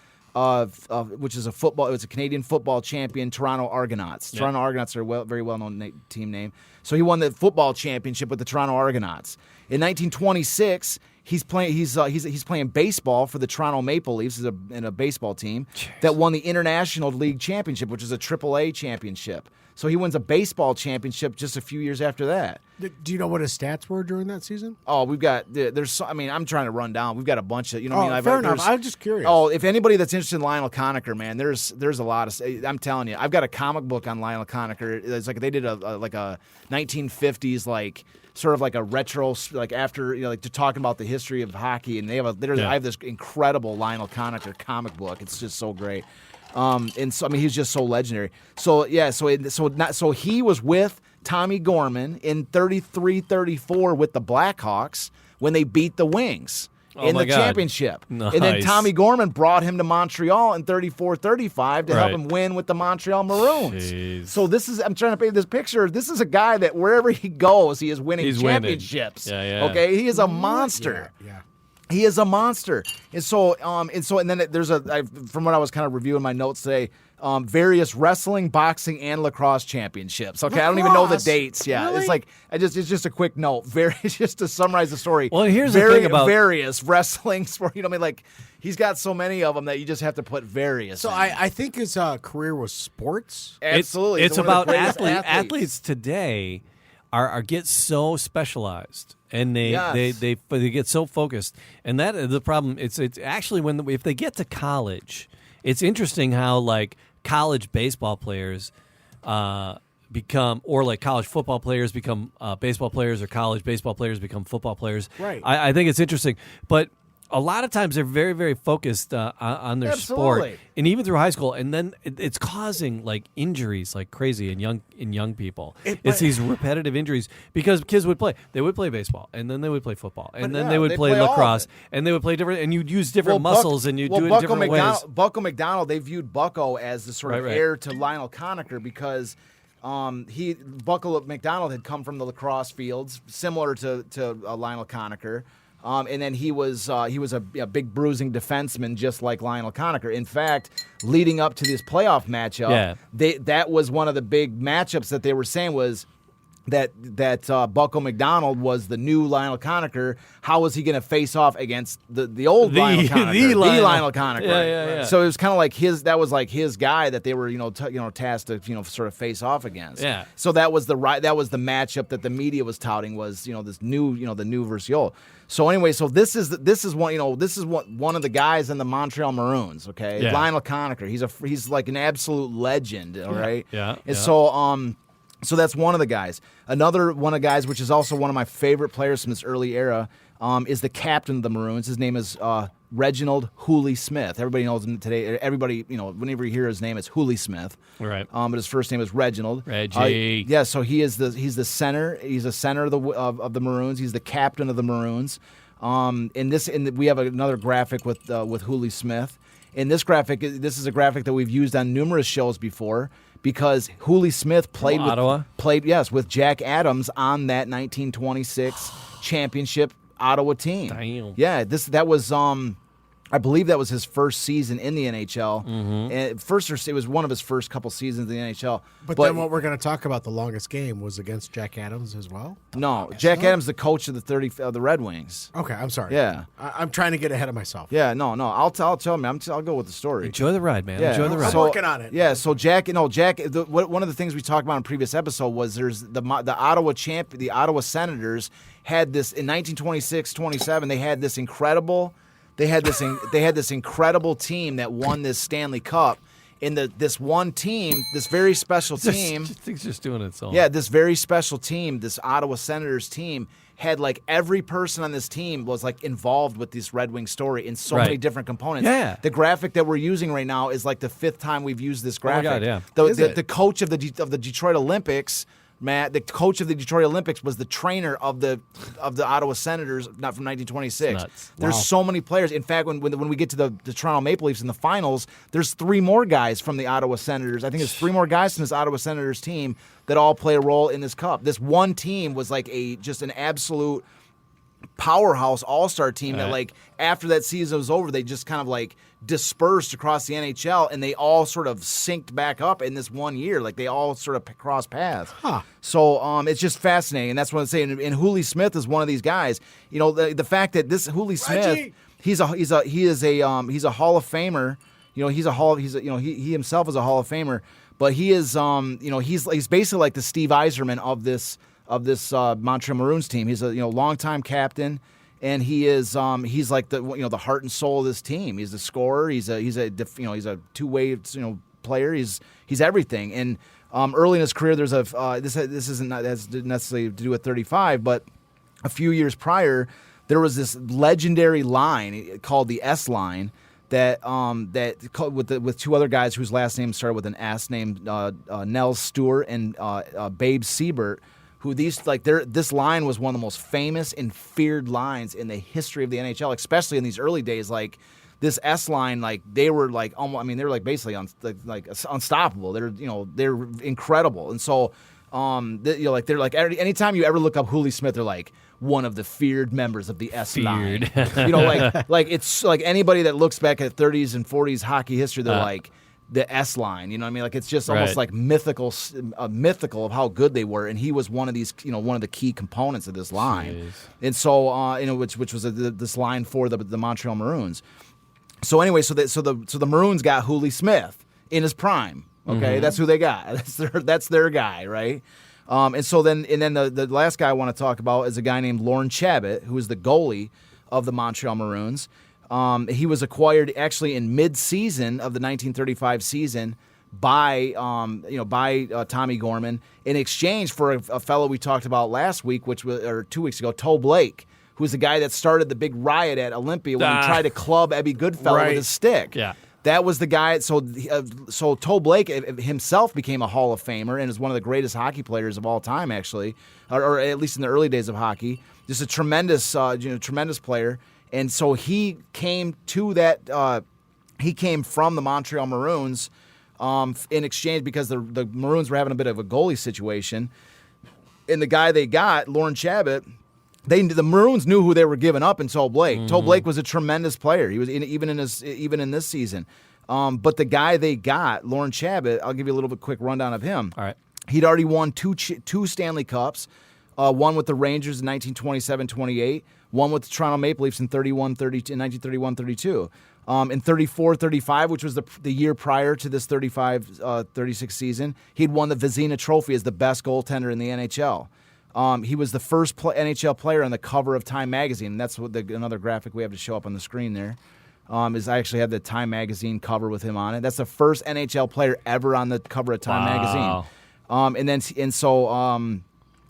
which is a football. It was a Canadian football champion, Toronto Argonauts. Yeah. Toronto Argonauts are a very well-known team name. So he won the football championship with the Toronto Argonauts. In 1926, he's playing baseball for the Toronto Maple Leafs in a baseball team that won the International League Championship, which is a AAA championship. So he wins a baseball championship just a few years after that. Do you know what his stats were during that season? Oh, I'm trying to run down. We've got a bunch of, fair enough. I'm just curious. Oh, if anybody that's interested in Lionel Conacher, man, there's a lot of. I'm telling you, I've got a comic book on Lionel Conacher. It's like they did a 1950s sort of like a retro, after just talking about the history of hockey, and I have this incredible Lionel Conacher comic book. It's just so great. And so he's just so legendary. So yeah, so he was with Tommy Gorman in 33-34 with the Blackhawks when they beat the Wings. in my the God. championship. Nice. And then Tommy Gorman brought him to Montreal in 34-35 to help Right. him win with the Montreal Maroons. Jeez. So I'm trying to paint this picture. This is a guy that wherever he goes, he is winning He's winning. championships. Yeah. Okay, he is a monster. Yeah. He is a monster, and then there's from what I was kind of reviewing my notes today, various wrestling, boxing, and lacrosse championships. Okay, I don't even know the Lacrosse? dates. Yeah, Really? it's like it's just a quick note. Just to summarize the story. Well, here's the thing about various wrestling sport. You know what I mean? Like he's got so many of them that you just have to put various. So in. I think his career was sports. Absolutely, It's He's one of about the greatest athletes today are get so specialized and they get so focused, and that is the problem. It's actually if they get to college, it's interesting how like college baseball players become, or like college football players become baseball players, or college baseball players become football players. Right. I think it's interesting, but a lot of times they're very, very focused on their Absolutely. sport, and even through high school, and then it's causing like injuries like crazy in young people. It's these repetitive injuries because kids would play. They would play baseball, and then they would play football, and then yeah, they would they play play all of lacrosse, it. and they would play different. And you'd use different muscles, and you'd do it in Bucko different ways. Bucko McDonald, they viewed Bucko as the sort of Right. heir to Lionel Conacher because Bucko McDonald had come from the lacrosse fields, similar to Lionel Conacher. And then he was a big bruising defenseman, just like Lionel Conacher. In fact, leading up to this playoff matchup, that was one of the big matchups that they were saying was that Bucko McDonald was the new Lionel Conacher. How was he going to face off against the old Lionel Conacher? the Lionel. Conacher. Yeah. So it was kind of like that was like his guy that they were tasked to sort of face off against. Yeah. So that was the matchup that the media was touting was this new the new versus the old. So anyway, so this is one of the guys in the Montreal Maroons. Okay, Yeah. Lionel Conacher. He's like an absolute legend. All right. Yeah. And so that's one of the guys. Another one of the guys, which is also one of my favorite players from this early era, is the captain of the Maroons. His name is Reginald Hooley Smith. Everybody knows him today. Everybody, whenever you hear his name, it's Hooley Smith. Right. But his first name is Reginald. Reggie. Yeah. So he's the center. He's the center of the Maroons. He's the captain of the Maroons. We have another graphic with Hooley Smith. In this graphic, this is a graphic that we've used on numerous shows before, because Hooley Smith played with Jack Adams on that 1926 championship Ottawa team. Damn. Yeah, that was I believe that was his first season in the NHL. Mm-hmm. And it was one of his first couple seasons in the NHL. But then what we're going to talk about, the longest game, was against Jack Adams as well? No, Jack Adams, the coach of the Red Wings. Okay, I'm sorry. Yeah. I'm trying to get ahead of myself. Yeah, no. I'll tell him. I'll go with the story. Enjoy the ride, man. Yeah. Enjoy the ride. I'm working on it. Yeah, so one of the things we talked about in a previous episode was there's the Ottawa Senators had this in 1926-27. They had this incredible team that won this Stanley Cup. In this one team, this very special team, Things just doing its own. yeah, this very special team, this Ottawa Senators team had like every person on this team was like involved with this Red Wing story in so many different components. Yeah. The graphic that we're using right now is like the 5th time we've used this graphic. God, yeah. The coach of the Detroit Olympics, Matt, the coach of the Detroit Olympics was the trainer of the Ottawa Senators, not from 1926. Nuts. There's so many players. In fact, when we get to the Toronto Maple Leafs in the finals, there's 3 more guys from the Ottawa Senators. I think there's 3 more guys from this Ottawa Senators team that all play a role in this cup. This one team was like just an absolute powerhouse all-star team that like after that season was over, they just kind of like dispersed across the NHL, and they all sort of synced back up in this one year. Like they all sort of crossed paths. So it's just fascinating, and that's what I'm saying. And Hooley Smith is one of these guys. The fact that this Hooley Smith, he is a Hall of Famer. He himself is a Hall of Famer, but he is he's basically like the Steve Yzerman of this Montreal Maroons team. He's a longtime captain, and he's like the heart and soul of this team. He's the scorer. He's a two-way player. He's everything. And early in his career, there's this didn't necessarily to do with 35, but a few years prior, there was this legendary line called the S line that with 2 other guys whose last names started with an S, named Nels Stewart and Babe Siebert, who this line was one of the most famous and feared lines in the history of the NHL, especially in these early days. Like this S line, like they were like almost, I mean, they were like basically unstoppable. They're incredible, and so they're like anytime you ever look up Hooley Smith, they're like one of the feared members of the S line. like it's like anybody that looks back at 30s and 40s hockey history, they're like the S line, you know what I mean? Like it's just almost like mythical of how good they were, and he was one of these, one of the key components of this line. Jeez. And so, which was this line for the Montreal Maroons. So anyway, so the Maroons got Hooley Smith in his prime. Okay, that's who they got. That's their guy, right? And then the last guy I want to talk about is a guy named Lorne Chabot, who is the goalie of the Montreal Maroons. He was acquired actually in mid-season of the 1935 season by Tommy Gorman in exchange for a fellow we talked about last week, or 2 weeks ago, Toe Blake, who was the guy that started the big riot at Olympia when he tried to club Ebby Goodfellow with his stick. Yeah. That was the guy. So Toe Blake himself became a Hall of Famer and is one of the greatest hockey players of all time, actually, or at least in the early days of hockey. Just a tremendous player. And so he came to that. He came from the Montreal Maroons in exchange because the Maroons were having a bit of a goalie situation, and the guy they got, Lorne Chabot. The Maroons knew who they were giving up in Toe Blake. Mm-hmm. Toe Blake was a tremendous player. He was even in this season. But the guy they got, Lorne Chabot, I'll give you a little bit quick rundown of him. All right. He'd already won two Stanley Cups, one with the Rangers in 1927-28, one with the Toronto Maple Leafs in 1931-32. In 34-35, which was the year prior to this 35-36 season, he'd won the Vezina Trophy as the best goaltender in the NHL. He was the first NHL player on the cover of Time Magazine. And that's what another graphic we have to show up on the screen there. Is I actually have the Time Magazine cover with him on it. That's the first NHL player ever on the cover of Time Magazine.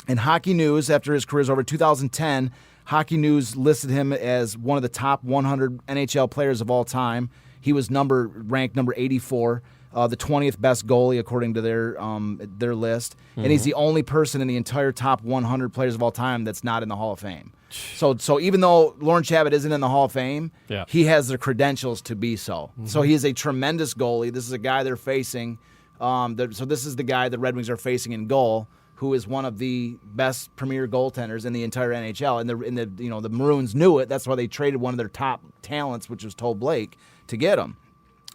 In Hockey News, after his career's over, 2010, Hockey News listed him as one of the top 100 NHL players of all time. He was ranked number 84. The 20th best goalie according to their list, and he's the only person in the entire top 100 players of all time that's not in the Hall of Fame. So even though Lorne Chabot isn't in the Hall of Fame, he has the credentials to be so. Mm-hmm. So he is a tremendous goalie. This is a guy they're facing. So this is the guy the Red Wings are facing in goal, who is one of the best premier goaltenders in the entire NHL. And the Maroons knew it. That's why they traded one of their top talents, which was Toe Blake, to get him.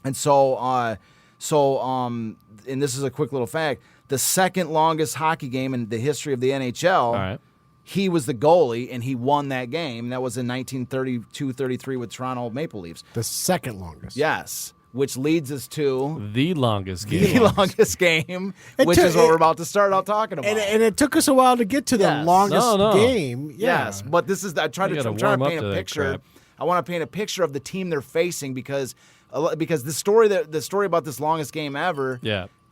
And and this is a quick little fact, the second longest hockey game in the history of the NHL, he was the goalie, and he won that game. That was in 1932-33 with Toronto Maple Leafs. The second longest. Yes, which leads us to the longest game. The longest game, which is what we're about to start out talking about. And it took us a while to get to the longest game. Yeah. Yes, but this is, I'm trying to paint a picture. I want to paint a picture of the team they're facing because the story about this longest game ever,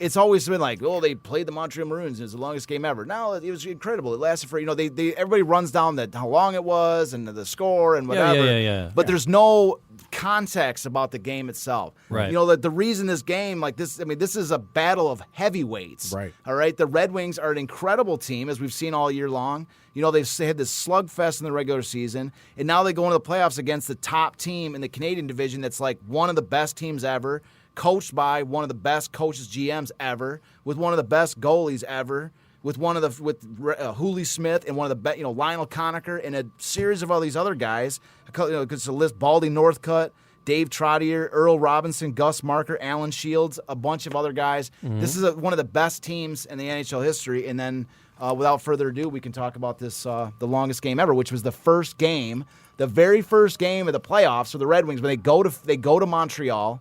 it's always been like, oh, they played the Montreal Maroons, and it's the longest game ever. No, it was incredible. It lasted for, everybody runs down how long it was and the score and whatever. But there's no context about the game itself. Right. The reason this game, this is a battle of heavyweights. Right. All right. The Red Wings are an incredible team, as we've seen all year long. They had this slugfest in the regular season, and now they go into the playoffs against the top team in the Canadian division that's like one of the best teams ever, coached by one of the best coaches, GMs ever, with one of the best goalies ever, with Hooley Smith and one of the Lionel Conacher and a series of all these other guys. It's a list: Baldy Northcutt, Dave Trottier, Earl Robinson, Gus Marker, Alan Shields, a bunch of other guys. Mm-hmm. This is one of the best teams in the NHL history. And then, without further ado, we can talk about this, the longest game ever, which was the very first game of the playoffs for the Red Wings. When they go to Montreal,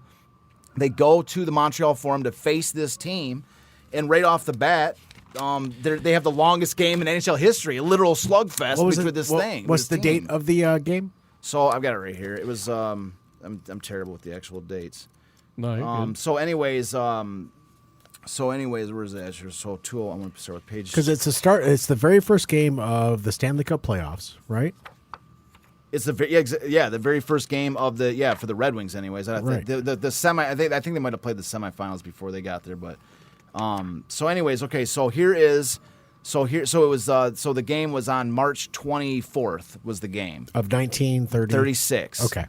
they go to the Montreal Forum to face this team, and right off the bat, they have the longest game in NHL history, a literal slugfest with this thing. What's the date of the game? So I've got it right here. It was I'm terrible with the actual dates. No, you're good. So anyways, where's that? So I'm going to start with page. Because it's the very first game of the Stanley Cup playoffs, right? It's the very first game of for the Red Wings, anyways. Right. The semi. I think they might have played the semifinals before they got there, but so anyways, okay. So here is So it was. So the game was on March 24th. Was the game Of 1930. 36? Okay.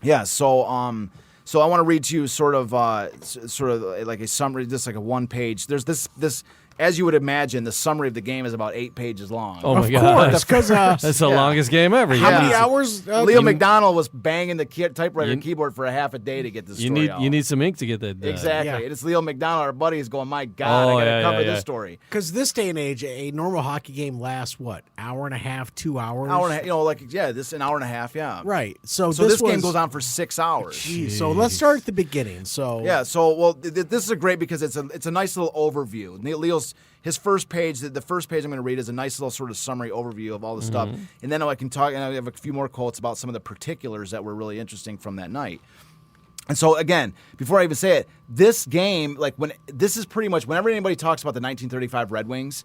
Yeah. So I want to read to you sort of like a summary, just like a 1-page. There's this. As you would imagine, the summary of the game is about 8 pages long. Oh my Of god, course, because that's the longest game ever. how Yeah. many hours? Leo McDonald was banging the typewriter keyboard for a half a day to get this You story need out. you need some ink to get that done. Exactly. Yeah. And it's Leo McDonald, our buddy, is going, my God, Oh, I got to yeah, cover yeah, this yeah. story. Because this day and age, a normal hockey game lasts what? Hour and a half, 2 hours. Hour and a half, this an hour and a half, yeah. Right. So So this game was- goes on for 6 hours. Geez, so let's start at the beginning. So Yeah, so this is a great because it's a nice little overview. Leo's his first page, the first page I'm going to read is a nice little sort of summary overview of all the stuff, and then I can talk, and I have a few more quotes about some of the particulars that were really interesting from that night. And so again, before I even say it, this game, this is pretty much whenever anybody talks about the 1935 Red Wings,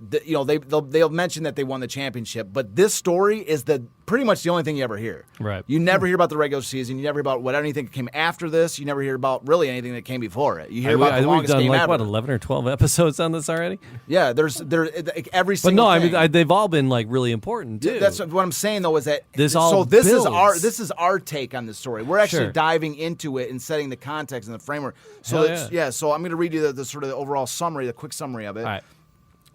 they'll mention that they won the championship, but this story is pretty much the only thing you ever hear. Right. You never hear about the regular season. You never hear about anything that came after this. You never hear about really anything that came before it. You hear about the We've longest done game like ever. 11 or 12 episodes on this already. Yeah, there's every But single. no, I thing. mean they've all been like really important too. That's what I'm saying though is that This all so this builds. is our take on this story. We're actually Sure. diving into it and setting the context and the framework. So Hell it's, yeah. so I'm going to read you the sort of the overall summary, the quick summary of it. all right.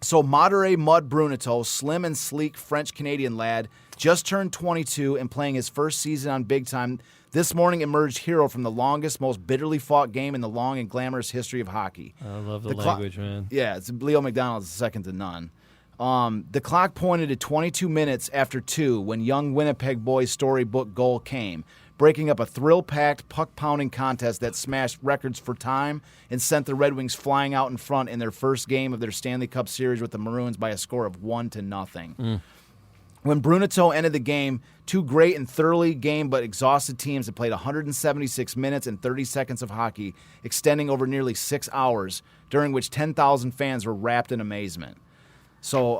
So Madere Mud Bruneteau, slim and sleek French-Canadian lad, just turned 22 and playing his first season on big time, this morning emerged hero from the longest, most bitterly fought game in the long and glamorous history of hockey. I love the clock- language, man. Yeah, it's Leo McDonald's second to none. The clock pointed to 22 minutes after 2 when young Winnipeg boy's storybook goal came, breaking up a thrill-packed, puck-pounding contest that smashed records for time and sent the Red Wings flying out in front in their first game of their Stanley Cup Series with the Maroons by a score of 1-0. When Bruneteau ended the game, two great and thoroughly game but exhausted teams had played 176 minutes and 30 seconds of hockey, extending over nearly 6 hours, during which 10,000 fans were wrapped in amazement. So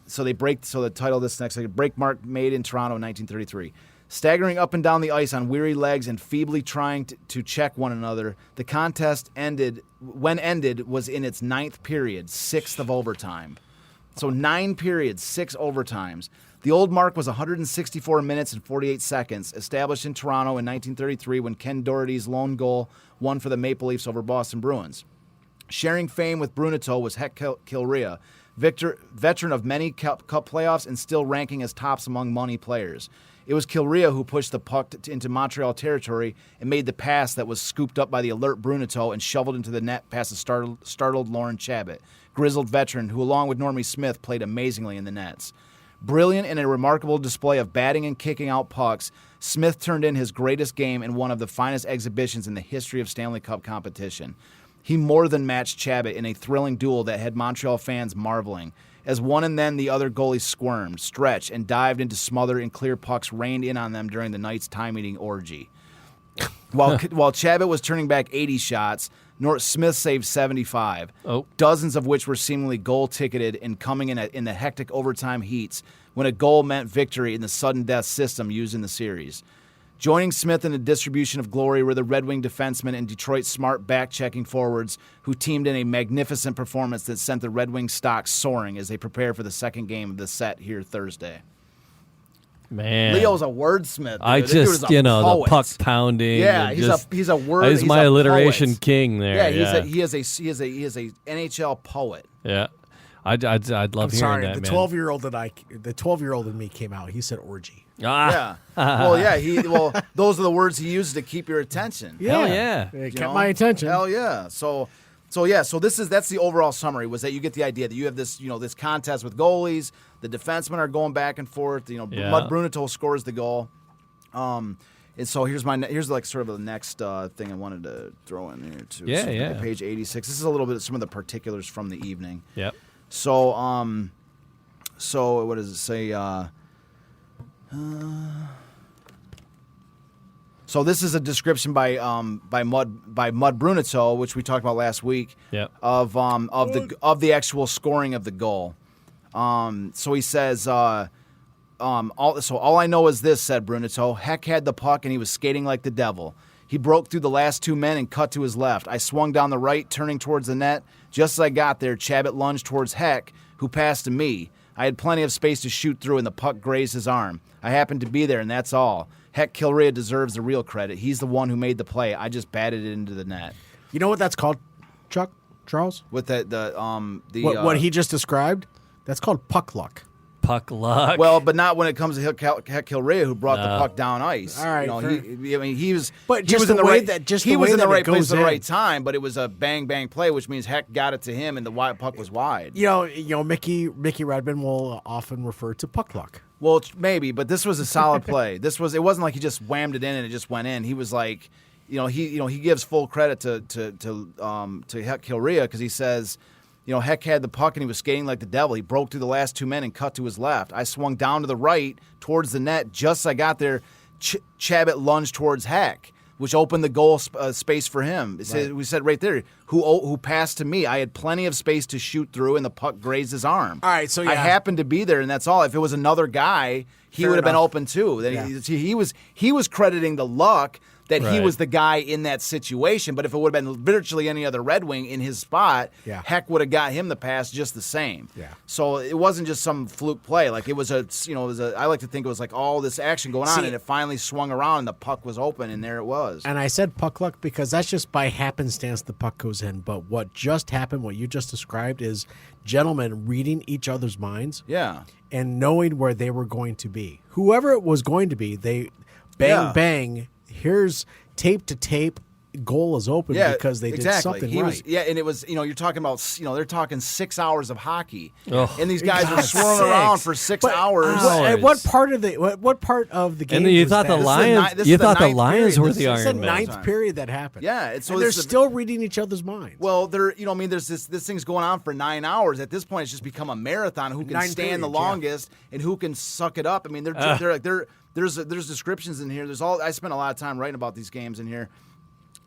the title of this next break mark made in Toronto in 1933. Staggering up and down the ice on weary legs and feebly trying to check one another, the contest ended was in its 9th period, 6th of overtime. So 9 periods, 6 overtimes. The old mark was 164 minutes and 48 seconds, established in Toronto in 1933 when Ken Doherty's lone goal won for the Maple Leafs over Boston Bruins. Sharing fame with Bruneteau was Hec Kilrea, veteran of many Cup playoffs and still ranking as tops among money players. It was Kilrea who pushed the puck into Montreal territory and made the pass that was scooped up by the alert Bruneteau and shoveled into the net past the startled Lauren Chabot, grizzled veteran who, along with Normie Smith, played amazingly in the nets. Brilliant in a remarkable display of batting and kicking out pucks, Smith turned in his greatest game in one of the finest exhibitions in the history of Stanley Cup competition. He more than matched Chabot in a thrilling duel that had Montreal fans marveling. As one and then the other goalies squirmed, stretched, and dived into smother and clear pucks rained in on them during the night's time-eating orgy. While Chabot was turning back 80 shots, Smith saved 75, dozens of which were seemingly goal-ticketed and coming in the hectic overtime heats when a goal meant victory in the sudden death system used in the series. Joining Smith in the distribution of glory were the Red Wing defensemen and Detroit's smart back-checking forwards who teamed in a magnificent performance that sent the Red Wing stock soaring as they prepare for the second game of the set here Thursday. Man, Leo's a wordsmith. Dude. I This dude just is a the poet. puck pounding. Yeah, and he's just, a word. He's my a alliteration poet. king there. Yeah, Yeah, he is a NHL poet. yeah. I'd love I'm hearing sorry, that, the man. 12-year-old in me came out. He said orgy. Ah, Yeah. Those are the words he uses to keep your attention. hell yeah. It You kept know? my attention. Hell yeah. So that's the overall summary, was that you get the idea that you have this, this contest with goalies, the defensemen are going back and forth, Yeah. Mud Bruneteau scores the goal. And so here's like sort of the next thing I wanted to throw in here too. Yeah, So yeah. Page 86. This is a little bit of some of the particulars from the evening. Yep. So what does it say? So this is a description by Mud Bruneteau, which we talked about last week. Yep. Of the actual scoring of the goal. So he says, all I know is this, said Bruneteau. Heck had the puck and he was skating like the devil. He broke through the last 2 men and cut to his left. I swung down the right, turning towards the net. Just as I got there, Chabot lunged towards Heck, who passed to me. I had plenty of space to shoot through, and the puck grazed his arm. I happened to be there, and that's all. Heck, Kilrea deserves the real credit. He's the one who made the play. I just batted it into the net. You know what that's called, Charles? With What he just described? That's called puck luck. Puck luck. Well, but not when it comes to Heck Kilrea, who brought the puck down ice. All right, he was. But he just was the in the way right. that- just he the was way in the that it right place goes at the in. right time. But it was a bang play, which means Heck got it to him, and the puck was wide. Mickey Redmond will often refer to puck luck. Well, maybe, but this was a solid play. It wasn't like he just whammed it in and it just went in. He was like, he gives full credit to Heck Kilrea because he says, Heck had the puck and he was skating like the devil. He broke through the last 2 men and cut to his left. I swung down to the right towards the net. Just as I got there, Chabot lunged towards Heck, which opened the goal space for him. We said right there, who passed to me. I had plenty of space to shoot through, and the puck grazed his arm. All right, so I happened to be there, and that's all. If it was another guy, he would have been open too. He was crediting the luck that he was the guy in that situation. But if it would have been virtually any other Red Wing in his spot, Heck would have got him the pass just the same. Yeah. So it wasn't just some fluke play. Like it was I like to think it was like all this action going on, and it finally swung around, and the puck was open, and there it was. And I said puck luck because that's just by happenstance the puck goes in. But what just happened, what you just described, is gentlemen reading each other's minds. Yeah. And knowing where they were going to be. Whoever it was going to be, they bang, here's tape to tape, goal is open because they did something right. And it was, you're talking about, they're talking 6 hours of hockey. Oh, and these guys were swirling around for 6 hours. At what part of the game? And you was thought that? the Lions? You thought the Lions were the It's the Iron Man. ninth period that happened. Yeah, and they're still reading each other's minds. Well, there's this thing's going on for 9 hours. At this point, it's just become a marathon. Who can stand the longest and who can suck it up? I mean, there's descriptions in here. I spent a lot of time writing about these games in here.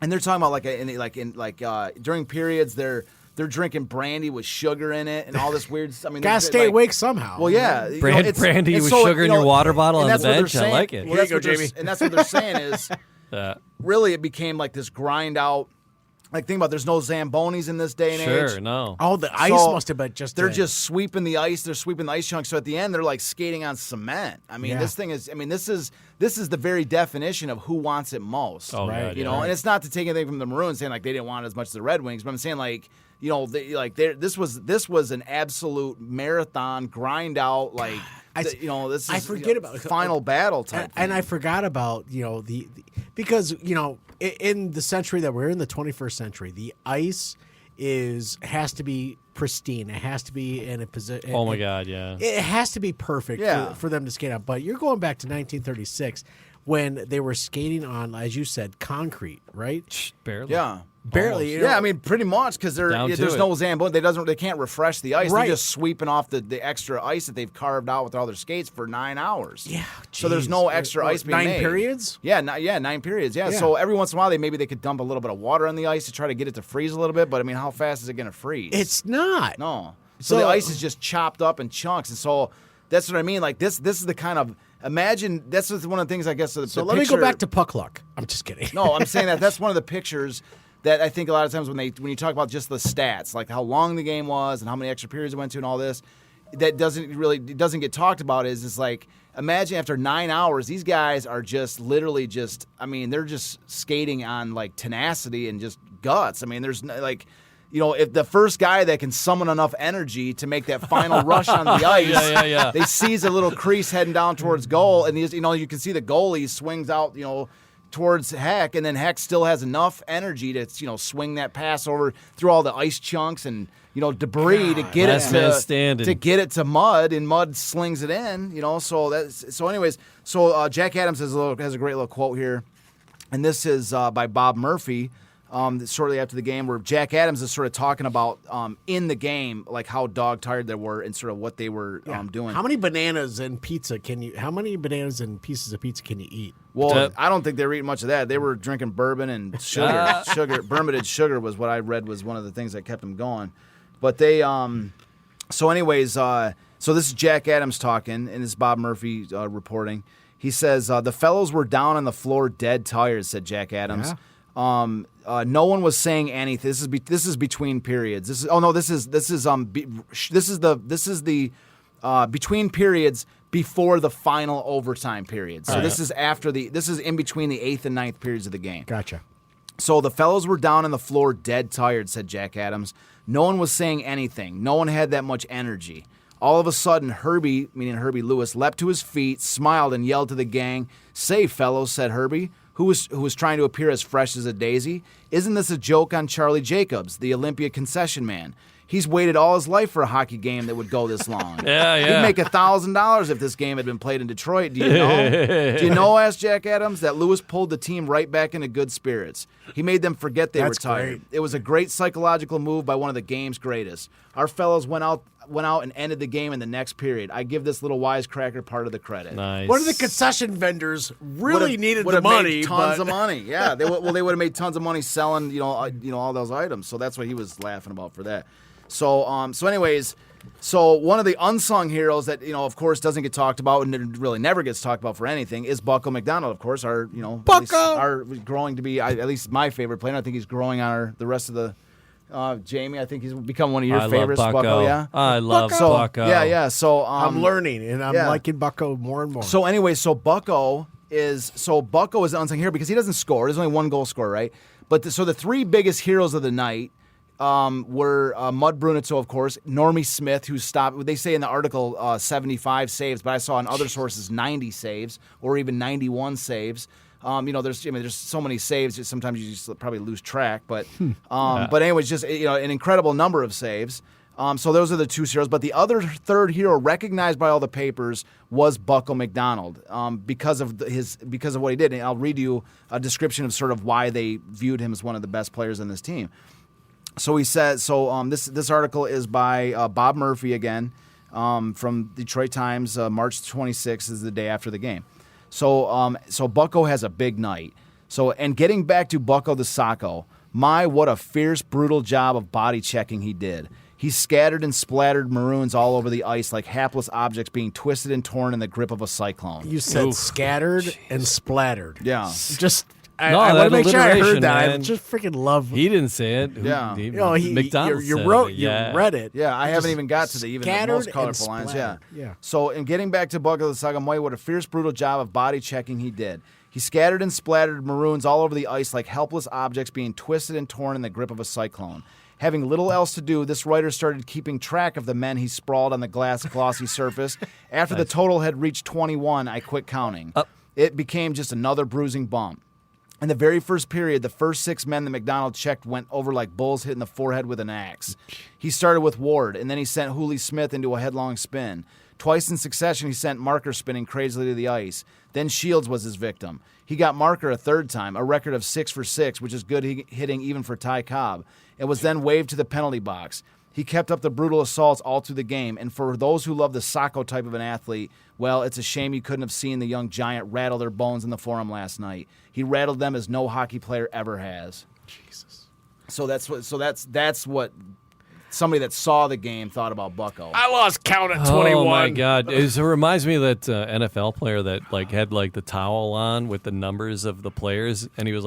And they're talking about during periods they're drinking brandy with sugar in it and all this weird stuff. I mean, gotta stay awake somehow. Well, yeah, brandy with sugar in your water bottle on the bench. I like it. Well, that's Jamie. And that's what they're saying is really it became like this grind out. Like, think about it, there's no Zambonis in this day and age. Sure, no. Oh, the ice must have been just... They're just sweeping the ice. They're sweeping the ice chunks. So at the end, they're like skating on cement. I mean, this thing is... I mean, this is the very definition of who wants it most. Oh, right. And it's not to take anything from the Maroons saying, like, they didn't want it as much as the Red Wings, but I'm saying, like... this was an absolute marathon grind out, like this is I forget about final battle type. And I forgot about because in the century that we're in, the 21st century, the ice has to be pristine. It has to be in a position. Oh my God, yeah. It has to be perfect for them to skate on. But you're going back to 1936 when they were skating on, as you said, concrete, right? Barely. Yeah. Barely. I mean, pretty much because there's no Zamboni. They can't refresh the ice. Right. They're just sweeping off the extra ice that they've carved out with all their skates for 9 hours. Yeah. So there's no extra ice being 9 made. periods? Yeah, 9 periods. Yeah. So every once in a while, they could dump a little bit of water on the ice to try to get it to freeze a little bit. But I mean, how fast is it going to freeze? It's not. No. So the ice is just chopped up in chunks, and so that's what I mean. Like this is the kind of imagine. That's one of the things I guess. So let me go back to puck luck. I'm just kidding. No, I'm saying that's one of the pictures that I think a lot of times when you talk about just the stats, like how long the game was and how many extra periods it went to and all this, that doesn't get talked about is like imagine after 9 hours, these guys are just literally just, I mean, they're just skating on like tenacity and just guts. I mean, there's like, if the first guy that can summon enough energy to make that final rush on the ice, they seize a little crease heading down towards goal, and you can see the goalie swings out, towards Heck, and then Heck still has enough energy to swing that pass over through all the ice chunks and debris to get it to Mud, and Mud slings it in. So Jack Adams has a great little quote here, and this is by Bob Murphy. Shortly after the game, where Jack Adams is sort of talking about in the game, like how dog tired they were and sort of what they were doing. How many bananas and how many bananas and pieces of pizza can you eat? Well, I don't think they were eating much of that. They were drinking bourbon and sugar. Bermuda sugar was what I read was one of the things that kept them going. But they, so this is Jack Adams talking, and this is Bob Murphy reporting. He says, the fellows were down on the floor dead tired, said Jack Adams. Yeah. No one was saying anything. This is between periods. This is the between periods before the final overtime period. So this is in between the 8th and 9th periods of the game. Gotcha. So the fellows were down on the floor dead tired, said Jack Adams. No one was saying anything. No one had that much energy. All of a sudden, Herbie, meaning Herbie Lewis, leapt to his feet, smiled, and yelled to the gang, "Say, fellows," said Herbie, who was trying to appear as fresh as a daisy, "isn't this a joke on Charlie Jacobs, the Olympia concession man? He's waited all his life for a hockey game that would go this long. Yeah. He'd make $1,000 if this game had been played in Detroit. Do you know? Do you know?" asked Jack Adams, "that Lewis pulled the team right back into good spirits. He made them forget they were tired. Great. It was a great psychological move by one of the game's greatest. Our fellows went out and ended the game in the next period. I give this little wisecracker part of the credit." Nice. One of the concession vendors really needed the would've money. made tons but- of money. Yeah, they would have made tons of money selling all those items. So that's what he was laughing about for that. So anyways, one of the unsung heroes that of course doesn't get talked about and really never gets talked about for anything is Bucko McDonald. Of course, our growing to be at least my favorite player. I think he's growing on the rest of the. Jamie, I think he's become one of your favorites. Love Bucko. Yeah, I love so, Bucko. Yeah. So I'm learning, and I'm liking Bucko more and more. So anyway, Bucko is the unsung hero because he doesn't score. There's only one goal scorer, right? But the three biggest heroes of the night were Mud Brunito, of course, Normie Smith, who stopped. They say in the article 75 saves, but I saw in other sources 90 saves or even 91 saves. There's so many saves that sometimes you just probably lose track. But but anyways, just an incredible number of saves. So those are the two heroes. But the other third hero, recognized by all the papers, was Bucko McDonald because of what he did. And I'll read you a description of sort of why they viewed him as one of the best players on this team. So he says. This article is by Bob Murphy again from Detroit Times. March 26th is the day after the game. So Bucko has a big night. And getting back to Bucko the Sacco, what a fierce, brutal job of body checking he did. He scattered and splattered Maroons all over the ice like hapless objects being twisted and torn in the grip of a cyclone. You said scattered and splattered. Yeah. I want to make sure I heard that. Man. I just freaking love. He didn't say it. Yeah. McDonald you said wrote, it. you Yeah. read it. Yeah, I haven't even got to the most Scattered colorful and lines. splattered. Yeah. Yeah. So in getting back to Bucko the Sacco, what a fierce, brutal job of body checking he did. He scattered and splattered Maroons all over the ice like helpless objects being twisted and torn in the grip of a cyclone. Having little else to do, this writer started keeping track of the men he sprawled on the glossy surface. After the total had reached 21, I quit counting. It became just another bruising bump. In the very first period, the first 6 men that McDonald checked went over like bulls hit in the forehead with an axe. He started with Ward, and then he sent Hooley Smith into a headlong spin. Twice in succession, he sent Marker spinning crazily to the ice. Then Shields was his victim. He got Marker a third time, a record of 6 for 6, which is good hitting even for Ty Cobb. It was then waved to the penalty box. He kept up the brutal assaults all through the game, and for those who love the Sacco type of an athlete, well, it's a shame you couldn't have seen the young giant rattle their bones in the Forum last night. He rattled them as no hockey player ever has. Jesus. So that's what somebody that saw the game thought about Bucko. I lost count at 21. Oh my God! It reminds me of that NFL player that had the towel on with the numbers of the players, and he was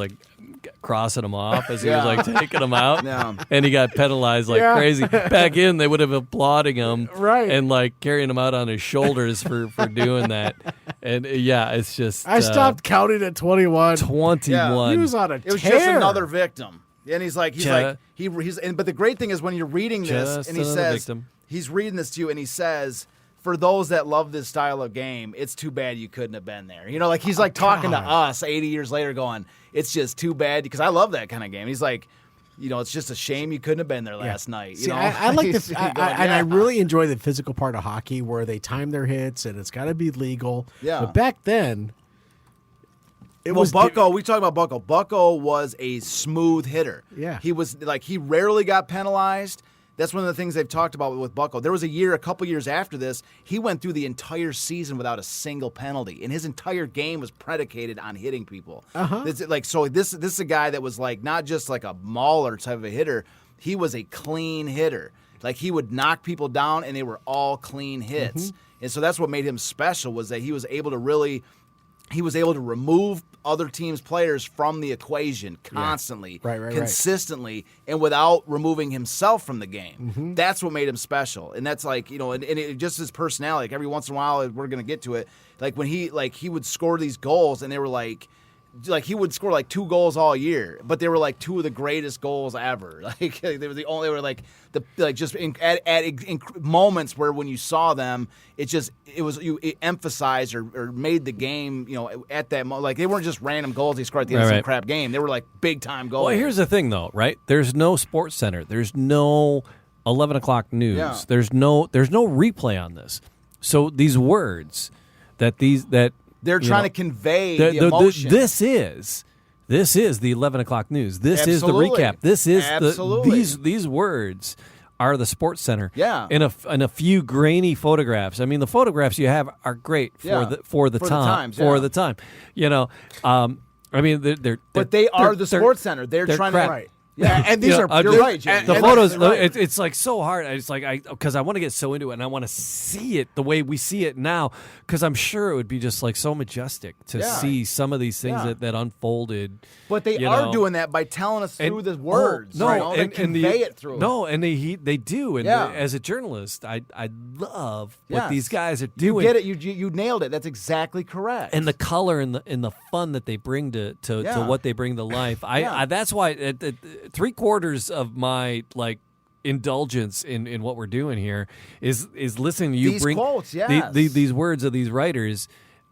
crossing them off as he was taking them out, and he got penalized like crazy. Back in, they would have applauding him, right, and carrying him out on his shoulders for doing that. And it's just I stopped counting at 21. 21. He was on a tear. It was just another victim. And he's but the great thing is when you're reading this Just and he another says, victim. he's reading this to you and he says, for those that love this style of game, it's too bad you couldn't have been there. He's talking to us 80 years later going, it's just too bad because I love that kind of game. He's like, it's just a shame you couldn't have been there last night. See, I like and I really enjoy the physical part of hockey where they time their hits and it's got to be legal. Yeah. But back then, Bucko, we talk about Bucko. Bucko was a smooth hitter. Yeah. He was he rarely got penalized. That's one of the things they've talked about with Bucko. There was a couple years after this, he went through the entire season without a single penalty, and his entire game was predicated on hitting people. This is a guy that was not just a mauler type of a hitter. He was a clean hitter. He would knock people down, and they were all clean hits. And so that's what made him special was that he was able to really he was able to remove other teams' players from the equation constantly, Right. consistently, and without removing himself from the game. That's what made him special. And that's like, and it, just his personality. Like every once in a while, we're going to get to it. Like when he would score these goals, and they were like he would score like 2 goals all year, but they were like 2 of the greatest goals ever. Like they were like just in moments where when you saw them, it emphasized or made the game, at that moment. Like they weren't just random goals he scored at the end of some crap game. They were like big time goals. Well, here's the thing though, right? There's no Sports Center. There's no 11 o'clock news. Yeah. There's no replay on this. So these words that they're trying to convey the emotion. This is the 11 o'clock news. This is the recap. This is these words are the Sports Center. Yeah. In a few grainy photographs. I mean, the photographs you have are great for the time. I mean, they are the Sports Center. They're trying crap. to right. Yeah, and these are you're right, Jay. The photos, it's like so hard. It's like because I want to get so into it, and I want to see it the way we see it now, because I'm sure it would be just like so majestic to see some of these things that unfolded. But they are doing that by telling us through the words. They convey it through. No, and they do. And as a journalist, I love what these guys are doing. You get it. You nailed it. That's exactly correct. And the color and the fun that they bring to what they bring to life. I that's why 3/4 of my indulgence in what we're doing here is listening to you these bring quotes, these words of these writers.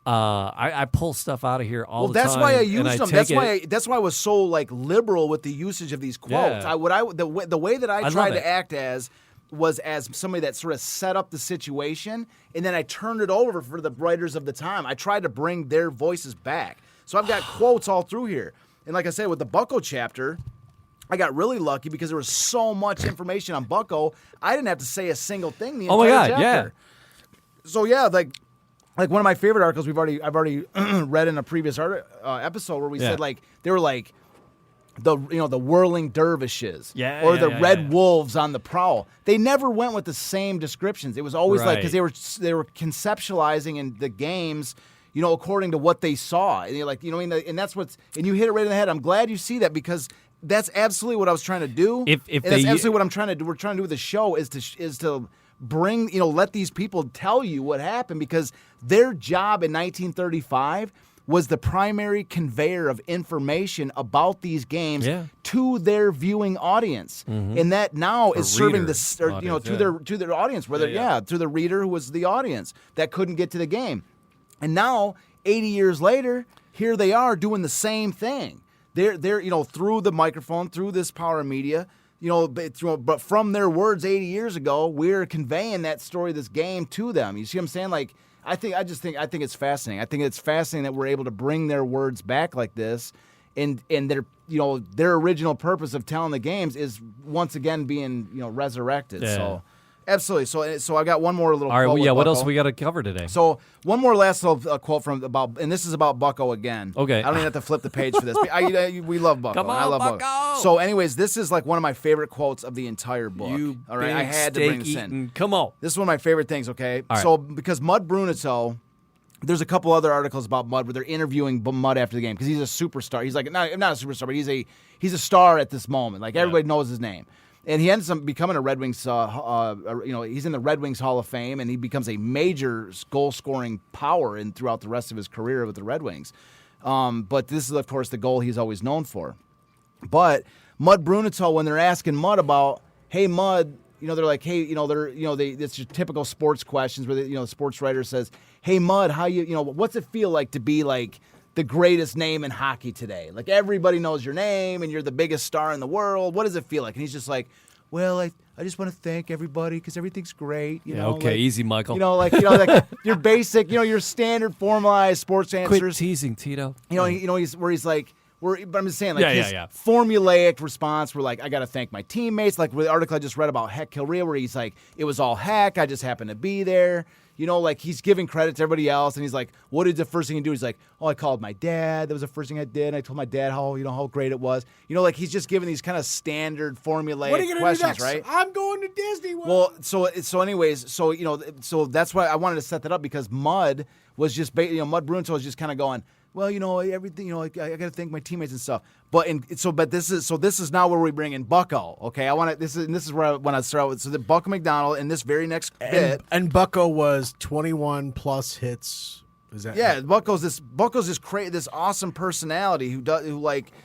I pull stuff out of here all the time. That's why I used them. That's why I was so liberal with the usage of these quotes. Yeah. The way that I tried to act was as somebody that sort of set up the situation, and then I turned it over for the writers of the time. I tried to bring their voices back. So I've got quotes all through here. And like I said, with the Bucko chapter, I got really lucky because there was so much information on Bucko. I didn't have to say a single thing the entire chapter. Yeah. So like one of my favorite articles I've already read in a previous episode where we said they were like the whirling dervishes or the red wolves on the prowl. They never went with the same descriptions. It was always because they were conceptualizing in the games, according to what they saw. And you're like, and that's and you hit it right in the head. I'm glad you see that because that's absolutely what I was trying to do. And that's absolutely what I'm trying to do. We're trying to do with the show is to bring, let these people tell you what happened, because their job in 1935 was the primary conveyor of information about these games to their viewing audience, and that now is serving to their audience, to the reader who was the audience that couldn't get to the game, and now 80 years later, here they are doing the same thing. They're through the microphone, through this power of media. But from their words 80 years ago, we're conveying that story, this game, to them. You see what I'm saying? I think it's fascinating. I think it's fascinating that we're able to bring their words back like this, and their original purpose of telling the games is once again being resurrected. Yeah. So absolutely. So I got one more little. All right. Quote with What Bucko. else we got to cover today? So one more last little quote and this is about Bucko again. Okay. I don't even have to flip the page for this. We love Bucko. Come on, I love Bucko. So anyways, this is one of my favorite quotes of the entire book. All right, I had to bring this in. Come on. This is one of my favorite things, okay? All right. So because Mud Brunito, there's a couple other articles about Mud where they're interviewing Mud after the game because he's a superstar. He's not a superstar, but he's a star at this moment. Everybody knows his name. And he ends up becoming a Red Wings, he's in the Red Wings Hall of Fame, and he becomes a major goal-scoring power throughout the rest of his career with the Red Wings. But this is, of course, the goal he's always known for. But Mud Brunito, when they're asking Mud about, hey, Mud, they're like, hey, it's your typical sports questions where the sports writer says, hey, Mud, how what's it feel like to be the greatest name in hockey today? Everybody knows your name and you're the biggest star in the world. What does it feel like? And he's just like, well, I just want to thank everybody because everything's great. Easy, Michael. Your basic, your standard formalized sports answers. Quit teasing, Tito. But I'm just saying, his formulaic response where, I got to thank my teammates. With the article I just read about Heck Kilrea, where he's like, it was all heck. I just happened to be there. like he's giving credit to everybody else, and he's like, what did the first thing he do? He's like, oh, I called my dad. That was the first thing I did. And I told my dad how great it was. Like he's just giving these kind of standard formulaic What are you gonna questions, do next? right? I'm going to Disney World. Well, so that's why I wanted to set that up, because Mud was just, Mud Brunto was just kind of going, well, everything, I got to thank my teammates and stuff. But this is now where we bring in Bucko. Okay, this is where I want to start with. So the Bucko McDonald in this very next bit, and Bucko was 21 plus hits. Is that right? Bucko's this awesome personality who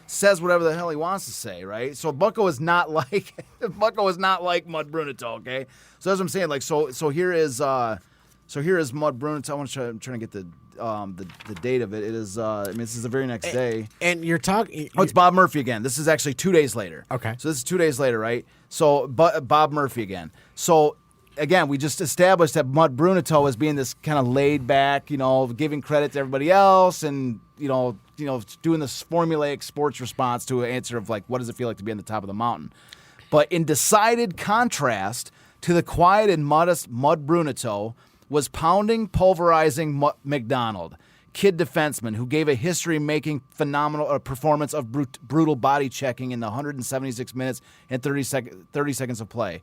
says whatever the hell he wants to say, right? So Bucko is not like Mud Brunito, okay? So that's what I'm saying. Like so here is Mud Brunito. I'm trying to get the date of it. It is this is the very next day. And you're talking. Oh, it's Bob Murphy again. This is actually 2 days later. Okay. So this is 2 days later, right? So Bob Murphy again. So again, we just established that Mud Brunito as being this kind of laid back, giving credit to everybody else, and doing this formulaic sports response to an answer of like, what does it feel like to be on the top of the mountain? But in decided contrast to the quiet and modest Mud Brunito was pounding, pulverizing McDonald, kid defenseman who gave a history-making phenomenal performance of brutal body checking in the 176 minutes and 30 seconds of play.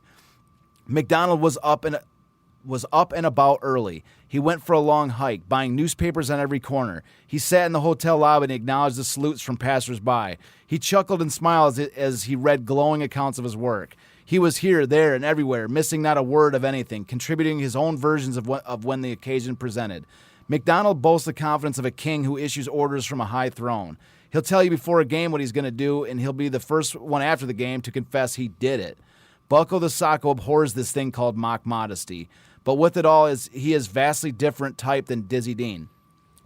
McDonald was up and about early. He went for a long hike, buying newspapers on every corner. He sat in the hotel lobby and acknowledged the salutes from passers-by. He chuckled and smiled as he read glowing accounts of his work. He was here, there, and everywhere, missing not a word of anything, contributing his own versions of when the occasion presented. McDonald boasts the confidence of a king who issues orders from a high throne. He'll tell you before a game what he's going to do, and he'll be the first one after the game to confess he did it. Bucko the Socko abhors this thing called mock modesty, but with it all he is vastly different type than Dizzy Dean.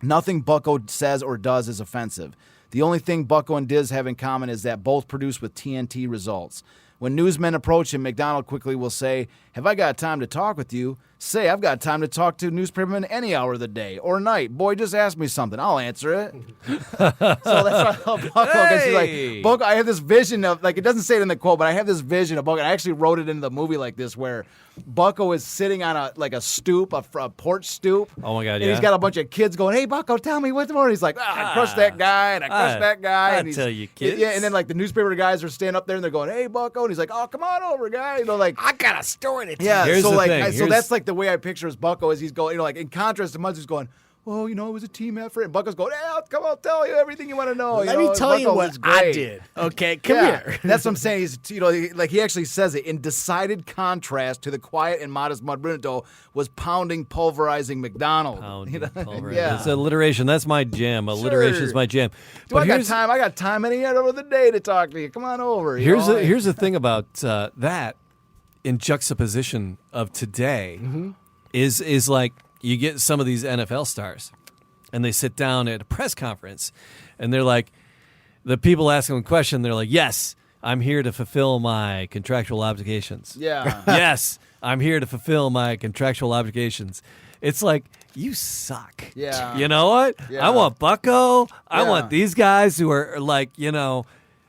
Nothing Bucko says or does is offensive. The only thing Bucko and Diz have in common is that both produce with TNT results. When newsmen approach him, McDonald quickly will say, "Have I got time to talk with you?" Say, "I've got time to talk to newspapermen any hour of the day or night. Boy, just ask me something. I'll answer it." So that's why I love Bucko, because he's like, Bucko, I have this vision of, like, it doesn't say it in the quote, but I have this vision of Bucko. I actually wrote it into the movie like this, where Bucko is sitting on a stoop, a porch stoop. Oh my God, and yeah. he's got a bunch of kids going, "Hey, Bucko, tell me what's more." He's like, I crushed that guy, and I crushed that guy. I tell you, kids. Yeah, and then like the newspaper guys are standing up there and they're going, "Hey, Bucko," and he's like, "Oh, come on over, guy." Like, I got a story to tell. yeah. Here's so the like, thing. so that's like the way I picture as Bucko, as he's going, like in contrast to Mud's, who's going, "Well, it was a team effort," and Bucko's going, "Hey, I'll tell you everything you want to know." Let me tell you Bucko what was I great. did. Okay, come Yeah, here. that's what I'm saying. He's, like he actually says it in decided contrast to the quiet and modest Mud Brunito was pounding, pulverizing McDonald. Pulverizing. Yeah. It's alliteration. That's my jam. Alliteration is my jam. I got time. I got time any yet over the day to talk to you. Come on over. Here's the thing about that in juxtaposition of today is like you get some of these NFL stars and they sit down at a press conference and they're like, the people asking them a question, they're like, "Yes, I'm here to fulfill my contractual obligations." Yeah. "Yes, I'm here to fulfill my contractual obligations." It's like, you suck. Yeah. You know what? Yeah. I want Bucko. I Yeah. want these guys who are like,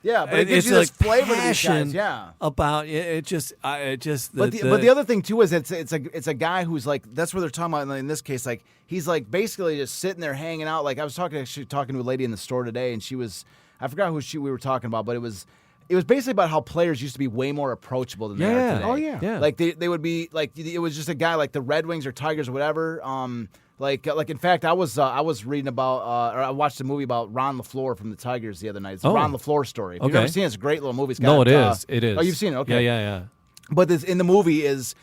Yeah, but it gives you this flavor to these guys. Yeah. About it. Just. But the other thing too is it's a guy who's like, that's what they're talking about in this case. Like, he's like basically just sitting there hanging out. Like, I was talking to a lady in the store today, and I forgot who we were talking about, but it was basically about how players used to be way more approachable than they are today. Oh, yeah. Like they would be like, it was just a guy like the Red Wings or Tigers or whatever. Like in fact, I was reading about or I watched a movie about Ron LaFleur from the Tigers the other night. It's the Ron LaFleur story. If you've never seen it, it's a great little movie. It's got, No, it is. It is. Oh, you've seen it? Okay. Yeah. But he's in the movie, he's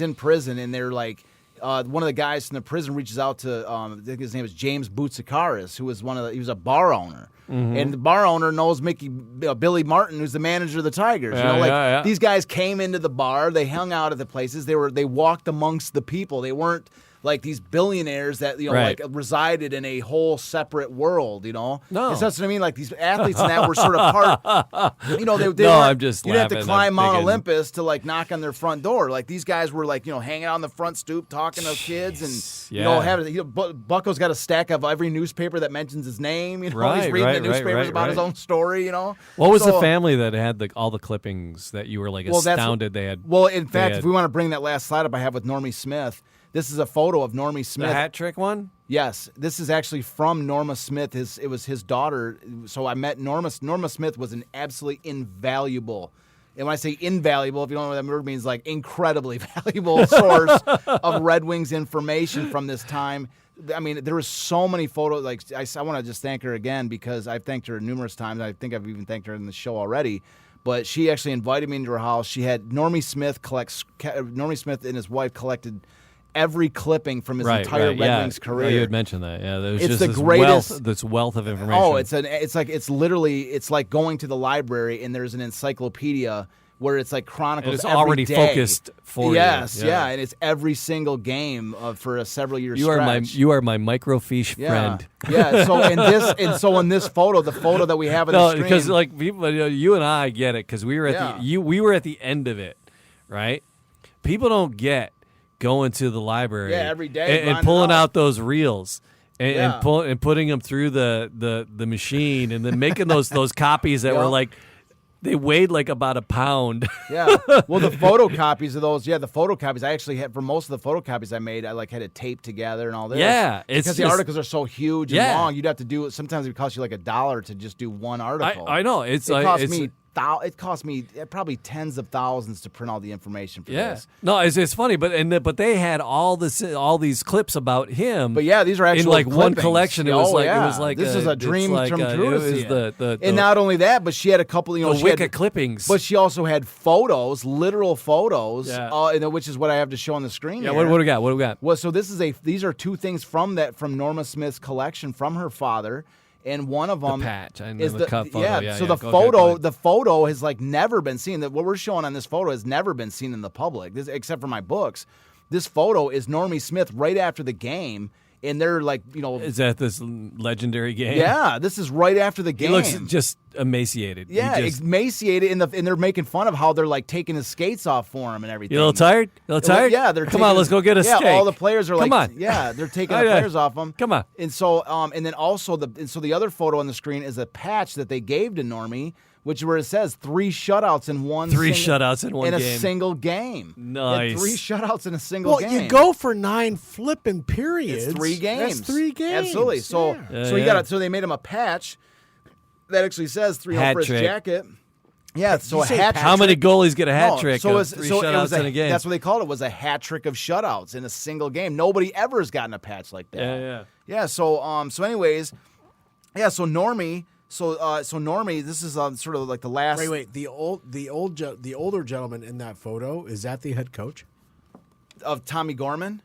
in prison, and they're like, one of the guys from the prison reaches out to, I think his name is James Boutsikaris, who was he was a bar owner. And the bar owner knows Billy Martin, who's the manager of the Tigers. Yeah. These guys came into the bar, they hung out at the places, they walked amongst the people. They weren't like these billionaires that Right. like resided in a whole separate world. No. It's that's what I mean. Like these athletes and that were sort of part. They No, weren't- I'm just you'd have to laughing. climb I'm Mount thinking- Olympus to like knock on their front door. Like these guys were like hanging out on the front stoop talking to kids and Yeah. having Bucko's got a stack of every newspaper that mentions his name. He's Right, reading right, the newspapers right, about his right. own story. What was So- the family that had all the clippings that you were like astounded they had? Well, in fact, had- if we want to bring that last slide up I have with Normie Smith, this is a photo of Normie the Smith. hat trick one? Yes, this is actually from Norma Smith. It was his daughter. So I met Norma. Norma Smith was an absolutely invaluable, and when I say invaluable, if you don't know what that word means, like incredibly valuable source of Red Wings information from this time. I mean, there was so many photos. Like I want to just thank her again because I've thanked her numerous times. I think I've even thanked her in the show already. But she actually invited me into her house. She had Normie Smith and his wife collected every clipping from his entire Red Wings career. Yeah, you had mentioned that. Yeah, there was It's just the this greatest- this wealth of information. Oh, it's like going to the library and there's an encyclopedia where it's like chronicles. And it's every already day. focused for you. Yes, Yeah. and it's every single game for a several year you stretch. are my microfiche friend. Yeah. So in this photo, the photo that we have on the No, screen, because like people, you and I get it because we were at Yeah. we were at the end of it, right? People don't get going to the library every day, and grinding pulling out. out those reels. Yeah. And putting them through the machine and then making those copies that were Yeah. like they weighed like about a pound. Yeah. Well, the photocopies of those, the photocopies I actually had for most of the photocopies I made, I like had it taped together and all this. Yeah, it's because the just- articles are so huge and Yeah. long. You'd have to do it. Sometimes it would cost you like $1 to just do one article. I know it's It cost it's, me. It cost me probably tens of thousands to print all the information for yeah. this. No, it's funny, but they had all these clips about him. But yeah, these are actual in like one clippings. collection. It Oh, was like yeah. it was like this is a dream it's like come a- true to it was see it. the And not only that, but she had a couple. the She Wicca had, clippings. but she also had photos, literal photos, Yeah. which is what I have to show on the screen. yeah, here. what do we got? What do we got? Well, so these are two things from Norma Smith's collection from her father, and one of them patch. I know is the cup photo. Yeah, so yeah, the go photo, ahead. the photo has like never been seen. That what we're showing on this photo has never been seen in the public, except for my books. This photo is Normie Smith right after the game, and they're like, Is that this legendary game? yeah, this is right after the He game. looks just emaciated. He yeah, just- emaciated, and they're making fun of how they're like taking his skates off for him and everything. you a little tired? Well, yeah, they're come on. taking- Let's go get a yeah, steak. all the players are like, Come on. yeah, they're taking Oh, the yeah. players off them. Come on. And so, and then also the other photo on the screen is a patch that they gave to Normie, which is where it says 3 shutouts in one. Three single- shutouts in one a game. single game. Nice. Yeah, 3 shutouts in a single Well, game. you go for 9 flipping periods. It's 3 games. That's 3 games. Absolutely. So, Yeah. so you Yeah. got so they made him a patch that actually says 3 Hat for his trick. jacket. Yeah, so you a say hat. How many goalies get a hat No, trick? So, of it was, 3 so it shutouts was in a game. That's what they called it. Was a hat trick of shutouts in a single game. Nobody ever has gotten a patch like that. Yeah. Yeah. So anyways, yeah. So Normie. So Normie. This is sort of like the last. Wait. The older gentleman in that photo, is that the head coach? Of Tommy Gorman.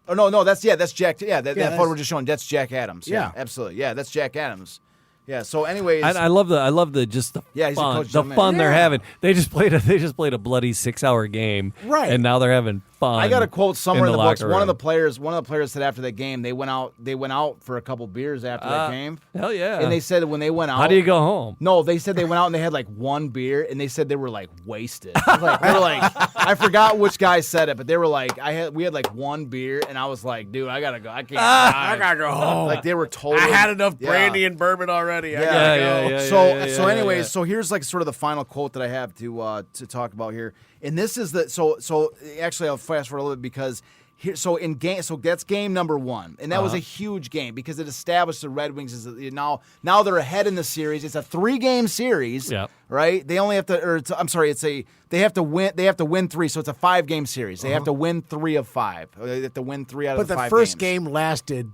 Oh no, that's Jack. Yeah, that that's- photo we're just showing. That's Jack Adams. Yeah. Absolutely. Yeah, that's Jack Adams. Yeah. So anyways, I love the just the Yeah, he's a fun, coach, the gentleman. fun they're Yeah. having. They just played a bloody 6-hour game, Right. And now they're having fun. I got a quote somewhere in the books. locker One of the room. players said after that game they went out for a couple beers after that game. Hell yeah! And they said when they went out, how do you go home? No, they said they went out and they had like 1 beer, and they said they were like wasted. They were like, I forgot which guy said it, but they were like, we had like 1 beer, and I was like, dude, I gotta go. I can't. I gotta go home. Like they were totally. I had enough Yeah. brandy and bourbon already. I Yeah. gotta Yeah, go. yeah, yeah. So anyways, so here's like sort of the final quote that I have to talk about here, and this is the so actually I'll fast forward a little bit because here that's game number 1, and that was a huge game because it established the Red Wings as now they're ahead in the series. It's a 3-game series, Yep. right? They only have to, they have to win 3, so it's a 5-game series. They have to win 3 of 5. They have to win 3 out But of the the 5 first games. game lasted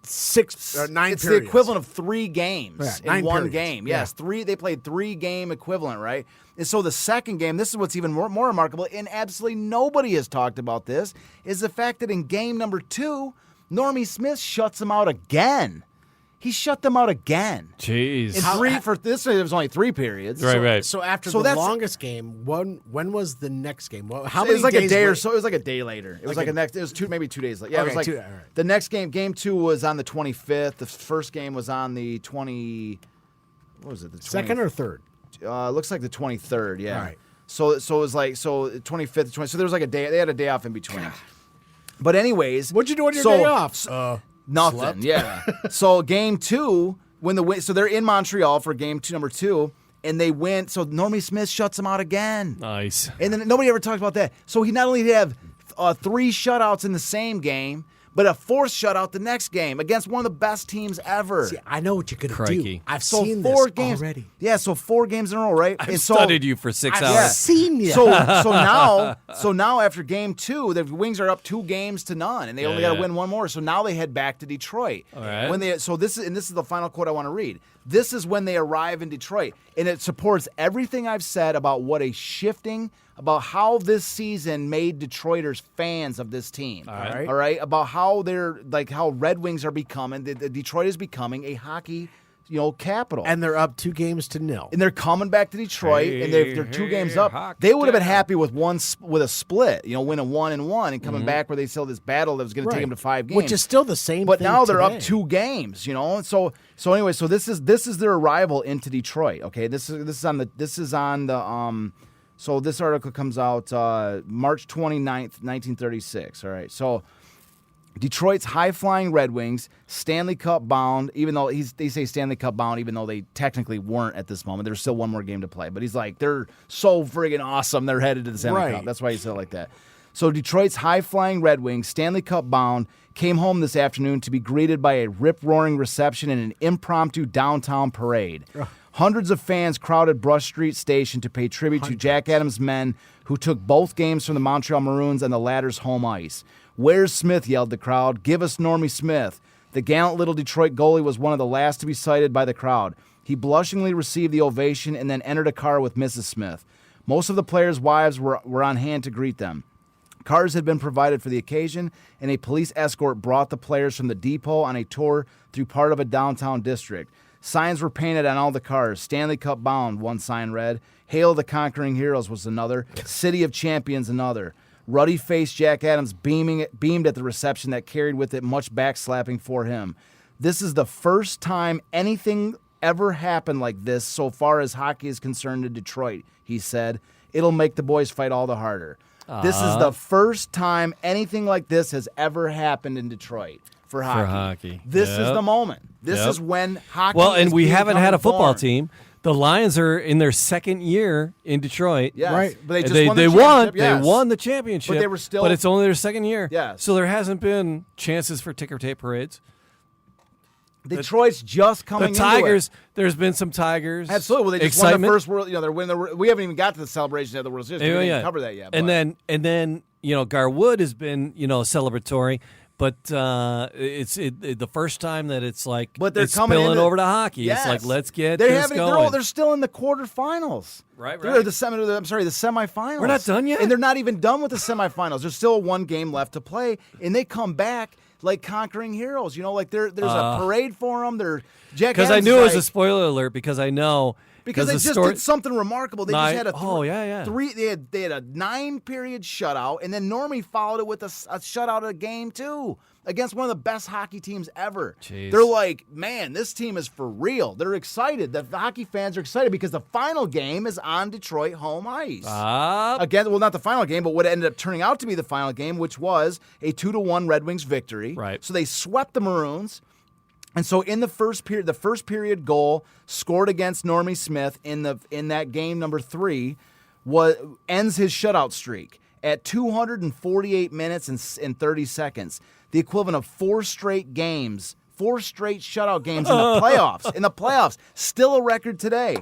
9 It's periods. the equivalent of 3 games Yeah, in 9 one periods. game. Yeah. Yes, 3. They played 3-game equivalent, right? And so the second game, this is what's even more remarkable, and absolutely nobody has talked about this, is the fact that in game number 2, Normie Smith shuts him out again. He shut them out again. Jeez. This it was only 3 periods. Right. So after So the that's- longest game, when was the next game? How It many was like a days day or were- so. It was like a day later. It was like it was maybe 2 days later. Yeah, it was Okay, like all right. the next game 2 was on the 25th. The first game was on the 20. What was it? The 20th? Second or third? Looks like the 23rd. Yeah. All right. So it was like 25th, 20th. So there was like a day. They had a day off in between. But anyways, What'd you do on your day off? Nothing. Slept? Yeah. So game 2, so they're in Montreal for game 2, number 2, and they win. So Normie Smith shuts them out again. Nice. And then nobody ever talks about that. So he not only did have 3 shutouts in the same game, but a 4th shutout the next game against one of the best teams ever. See, I know what you're gonna Crikey. do. I've So seen 4 this games already. Yeah, so 4 games in a row, right? I've And so- studied you for 6 I've hours. seen you. So now after game 2, the Wings are up 2 games to none, and they only got to yeah. win one more. So now they head back to Detroit. All right. This is the final quote I want to read. This is when they arrive in Detroit, and it supports everything I've said about about how this season made Detroiters fans of this team. right. All right. About how how Red Wings are becoming. The Detroit is becoming a hockey, capital. And they're up 2 games to 0. And they're coming back to Detroit, and they're 2 games up. hockey They would have been town. happy with a split, winning 1-1 and coming back where they still this battle that was going to take them to 5 games. Which is still the same. But thing now they're today. up 2 games, And so anyway, so this is their arrival into Detroit. Okay, this is on the. So this article comes out March 29th, 1936. All right, so. Detroit's high-flying Red Wings, Stanley Cup bound, even though they say Stanley Cup bound, even though they technically weren't at this moment. There's still one more game to play. But he's like, they're so friggin' awesome, they're headed to the Stanley Right. Cup. That's why he said it like that. So Detroit's high-flying Red Wings, Stanley Cup bound, came home this afternoon to be greeted by a rip-roaring reception and an impromptu downtown parade. Hundreds of fans crowded Brush Street Station to pay tribute to Jack Adams' men who took both games from the Montreal Maroons on the latter's home ice. "Where's Smith?" yelled the crowd. "Give us Normie Smith." The gallant little Detroit goalie was one of the last to be cited by the crowd. He blushingly received the ovation and then entered a car with Mrs. Smith. Most of the players' wives were on hand to greet them. Cars had been provided for the occasion, and a police escort brought the players from the depot on a tour through part of a downtown district. Signs were painted on all the cars. "Stanley Cup bound," one sign read. "Hail the Conquering Heroes" was another. "City of Champions," another. Ruddy-faced Jack Adams beamed at the reception that carried with it much backslapping for him. "This is the first time anything ever happened like this so far as hockey is concerned in Detroit," he said. "It'll make the boys fight all the harder." This is the first time anything like this has ever happened in Detroit for hockey. This is Yep. the moment. This Yep. is when hockey Well, and is we haven't had a football born. team. The Lions are in their 2nd year in Detroit. Yes. Right. But they just They won the they championship, yes. They won the championship. But they were still- But it's only their 2nd year. Yes. So there hasn't been chances for ticker tape parades. Detroit's just coming The into it. Tigers. There's been some Tigers. Absolutely. Well, they just excitement. won the first world. They're winning. We haven't even got to the celebration of the World Series. We didn't even cover that yet. And but- then Garwood has been celebratory, but it's the first time that it's like But they're it's coming spilling into- over to hockey. Yes. It's like let's get they're this having, going. They're still in the quarterfinals. Right. They're the semifinals. We're not done yet? And they're not even done with the semifinals. There's still 1 game left to play, and they come back like conquering heroes. There's a parade for them. Because I knew it was a spoiler alert. Because I know Because they the just story- did something remarkable. They just had a yeah. They had a 9-period shutout, and then Normie followed it with a shutout of a game too against one of the best hockey teams ever. Jeez. They're like, man, this team is for real. They're excited. The hockey fans are excited because the final game is on Detroit home ice. Again, well, not the final game, but what ended up turning out to be the final game, which was a 2-1 Red Wings victory. Right. So they swept the Maroons. And so in the first period goal scored against Normie Smith in that game number 3 ends his shutout streak at 248 minutes and 30 seconds, the equivalent of 4 straight shutout games in the playoffs. In the playoffs, still a record today.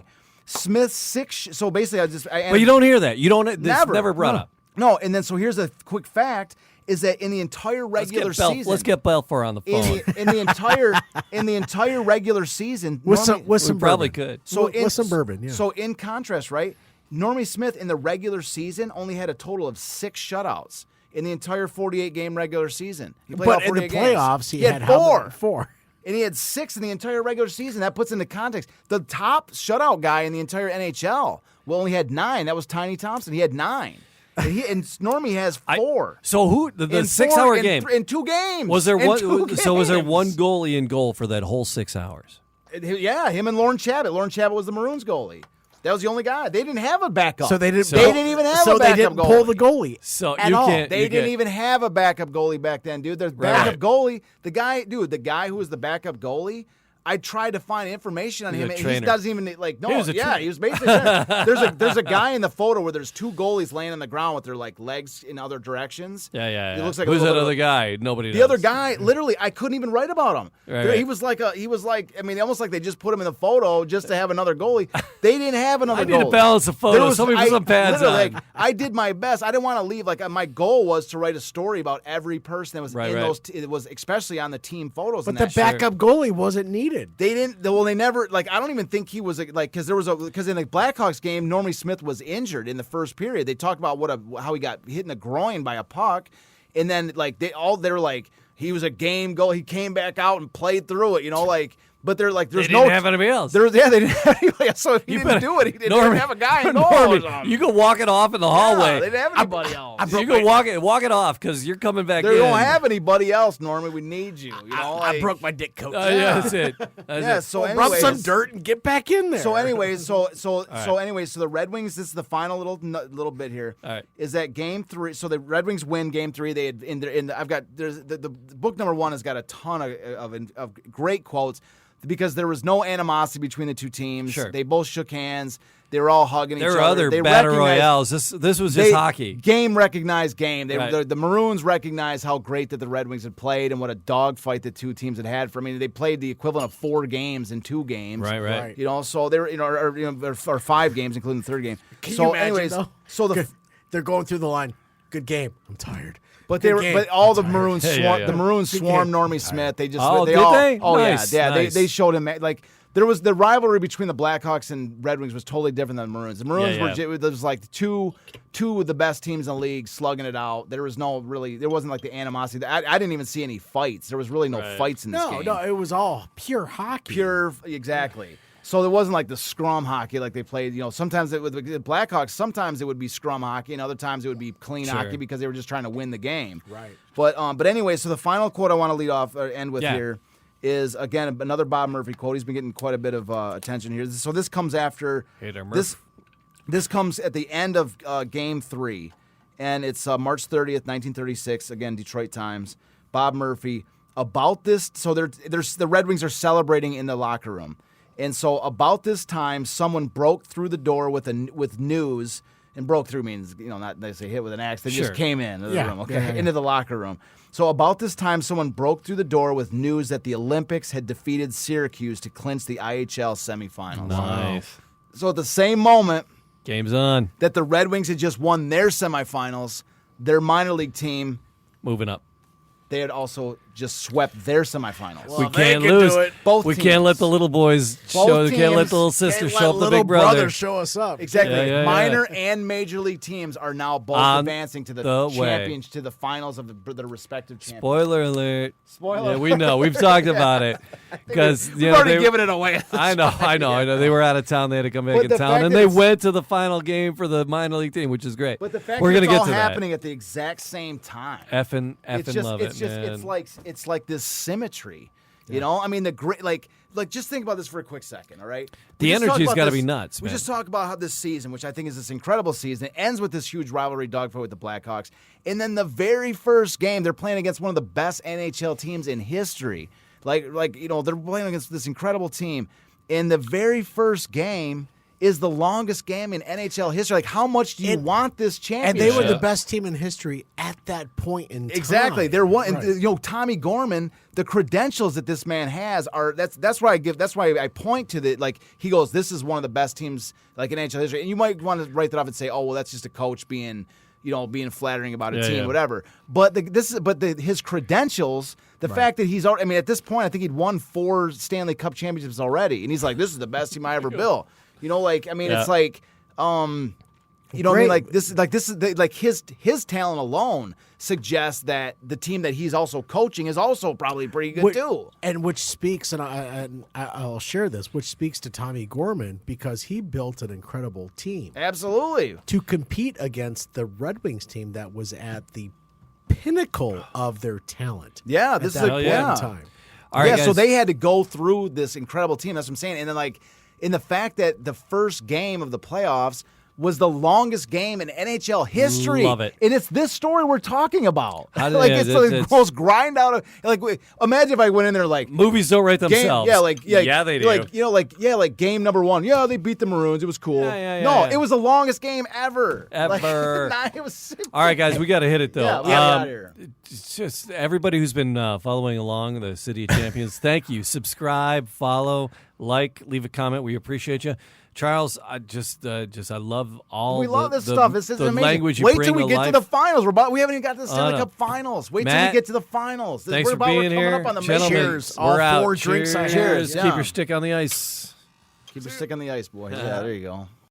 Smith's 6. So basically, But you don't hear that. You don't. This never brought No. up. No, and then so here's a quick fact: is that in the entire regular season, Let's get Belfour on the phone. in the entire regular season, With Normie- some we probably bourbon. could. so with some bourbon, yeah. So in contrast, right, Normie Smith in the regular season only had a total of 6 shutouts in the entire 48-game regular season. He played all But in the 48 games. playoffs, he had had how 4. many? 4. And he had 6 in the entire regular season. That puts into context. The top shutout guy in the entire NHL only had 9. That was Tiny Thompson. He had 9. And Normie has 4. So who the 6-hour game in 2 games? was there in one? 2 games. So was there one goalie in goal for that whole 6 hours? Yeah, him and Lauren Chabot. Lauren Chabot was the Maroons goalie. That was the only guy. They didn't have a backup. So they didn't. They didn't even have a backup they didn't goalie. pull the goalie. So at you all. can't. They didn't even have a backup goalie back then, dude. There's backup goalie. The guy who was the backup goalie. I tried to find information on He's him. a And he trainer. doesn't even like. No, He was a yeah, trainer. he was basically. There's a guy in the photo where there's 2 goalies laying on the ground with their like legs in other directions. Yeah. He looks like Who's a that little other guy? Nobody knows. The other guy, literally, I couldn't even write about him. Right. He was like, I mean, almost like they just put him in the photo just to have another goalie. They didn't have another I goalie. need to balance the photo. There was- Somebody put some pads literally, on. like, I did my best. I didn't want to leave. Like, my goal was to write a story about every person that was Right, in right. those. It was especially on the team photos. But and the that shit. backup goalie wasn't needed. They didn't. Well, they never. Like, I don't even think he was like because in the Blackhawks game, Normie Smith was injured in the first period. They talked about how he got hit in the groin by a puck, and then like they were like he was a game goal. He came back out and played through it. Like. But they're like, there's They didn't no have anybody else. They didn't have anybody. So if he didn't do it, he didn't Normie, have a guy in goal. Normie, or something. you go walk it off in the Yeah, hallway. they didn't have anybody else. You go walk it off because you're coming back They in. don't have anybody else, Normie. We need you. I like- broke my dick, coach. Yeah, that's it. That's Yeah. it. So Rub anyways, some dirt and get back in there. So anyways, so the Red Wings. This is the final little bit here. All right. Is that game 3? So the Red Wings win game 3. They had I've got there's the book number 1 has got a ton of great quotes because there was no animosity between the 2 teams. Sure. They both shook hands. They were all hugging each There other. were other They battle recognized- royales. This was just hockey. Game recognized game. Right. The Maroons recognized how great that the Red Wings had played and what a dogfight the 2 teams had had. They played the equivalent of 4 games in 2 games. Right. So they were, or 5 games, including the 3rd game. Can so you imagine, anyways, though? so the. Good. They're going through the line. Good game. I'm tired. But Good game. but all I'm the tired. Maroons Yeah. the Maroons Good swarmed game. Normie Smith. They just Oh, they did all they? oh Nice, yeah nice. they showed him like there was the rivalry between the Blackhawks and Red Wings was totally different than the Maroons. The Maroons Yeah. were there was like two of the best teams in the league slugging it out. There wasn't like the animosity. I didn't even see any fights. There was really no fights in this game. No, it was all pure hockey. Exactly. So there wasn't like the scrum hockey like they played. Sometimes with the Blackhawks, sometimes it would be scrum hockey, and other times it would be clean hockey because they were just trying to win the game. Right. But anyway, so the final quote I want to lead off or end with Yeah. here is again another Bob Murphy quote. He's been getting quite a bit of attention here. So this comes after Hater this. Murph. This comes at the end of Game 3, and it's March 30th, 1936. Again, Detroit Times. Bob Murphy about this. So the Red Wings are celebrating in the locker room. And so about this time, someone broke through the door with news, and broke through means not they say hit with an axe. They Sure. just came in the room, okay, Yeah. into the locker room. So about this time, someone broke through the door with news that the Olympics had defeated Syracuse to clinch the IHL semifinals. Nice. So at the same moment Game's on. that the Red Wings had just won their semifinals, their minor league team, Moving up. they had also just swept their semifinals. Well, We they can't can lose. do it. Both we teams. can't let the little boys show. We can't let teams the little sister Can't show let up the little big brother. show us up. Exactly. Yeah. Minor and major league teams are now both On advancing to the the way. champions, to the finals of their respective champions. Spoiler alert. Spoiler Yeah, we know. We've talked about it because We've already given it away. I know. They were out of town. They had to come back But in the town, fact and that they it's- went to the final game for the minor league team, which is great. But the fact we're that gonna it's get all to happening at the exact same time. that. Effing love it, it's man. it's like this symmetry. I mean, the great like just think about this for a quick second, all right? The We just talked energy's about gotta this- be nuts, We man. just talk about how this season, which I think is this incredible season, it ends with this huge rivalry dogfight with the Blackhawks, and then the very first game they're playing against one of the best NHL teams in history. Like they're playing against this incredible team, and the very first game is the longest game in NHL history. Like, how much do you want this And championship? they were Yeah. the best team in history at that point in time. Exactly. They're one. Right. And, Tommy Gorman, the credentials that this man has are that's why I point to the he goes, this is one of the best teams like in NHL history. And you might want to write that off and say, oh well, that's just a coach being flattering about a Yeah, team, yeah. whatever. But his credentials, the fact that he's already, I mean, at this point, I think he'd won 4 Stanley Cup championships already, and he's like, this is the best team I ever built. Yeah. It's like, You know what I mean? Great. This is his talent alone suggests that the team that he's also coaching is also probably pretty good too. And which speaks, and I'll share this, which speaks to Tommy Gorman because he built an incredible team Absolutely. to compete against the Red Wings team that was at the pinnacle of their talent. Yeah, at this is that a point yeah. in time. All right, yeah, guys. so they had to go through this incredible team. That's what I'm saying. And then in the fact that the first game of the playoffs was the longest game in NHL history. Love it. And it's this story we're talking about. How did- like yeah, it's it's- the most grind out of imagine if I went in there like Movies don't write game, themselves. Yeah, they do. Like game number 1. Yeah, they beat the Maroons. It was cool. Yeah. It was the longest game ever. Ever. It was All right, guys, we got to hit it though. Yeah, we gotta get out of here. It's just everybody who's been following along the City of Champions. Thank you. Subscribe, follow, like, leave a comment. We appreciate you. Charles, I I love all. We love this the, stuff. This is the amazing. language you Wait bring till we to get life. to the finals. We haven't even got to the Stanley no. Cup finals. Wait till Matt, we get to the finals. Thanks we're for about, being we're coming here, up on the gentlemen. Cheers. We're All out. four drinks I had. Cheers. Yeah. Keep your stick on the ice. Keep your stick on the ice, boys. Yeah, there you go.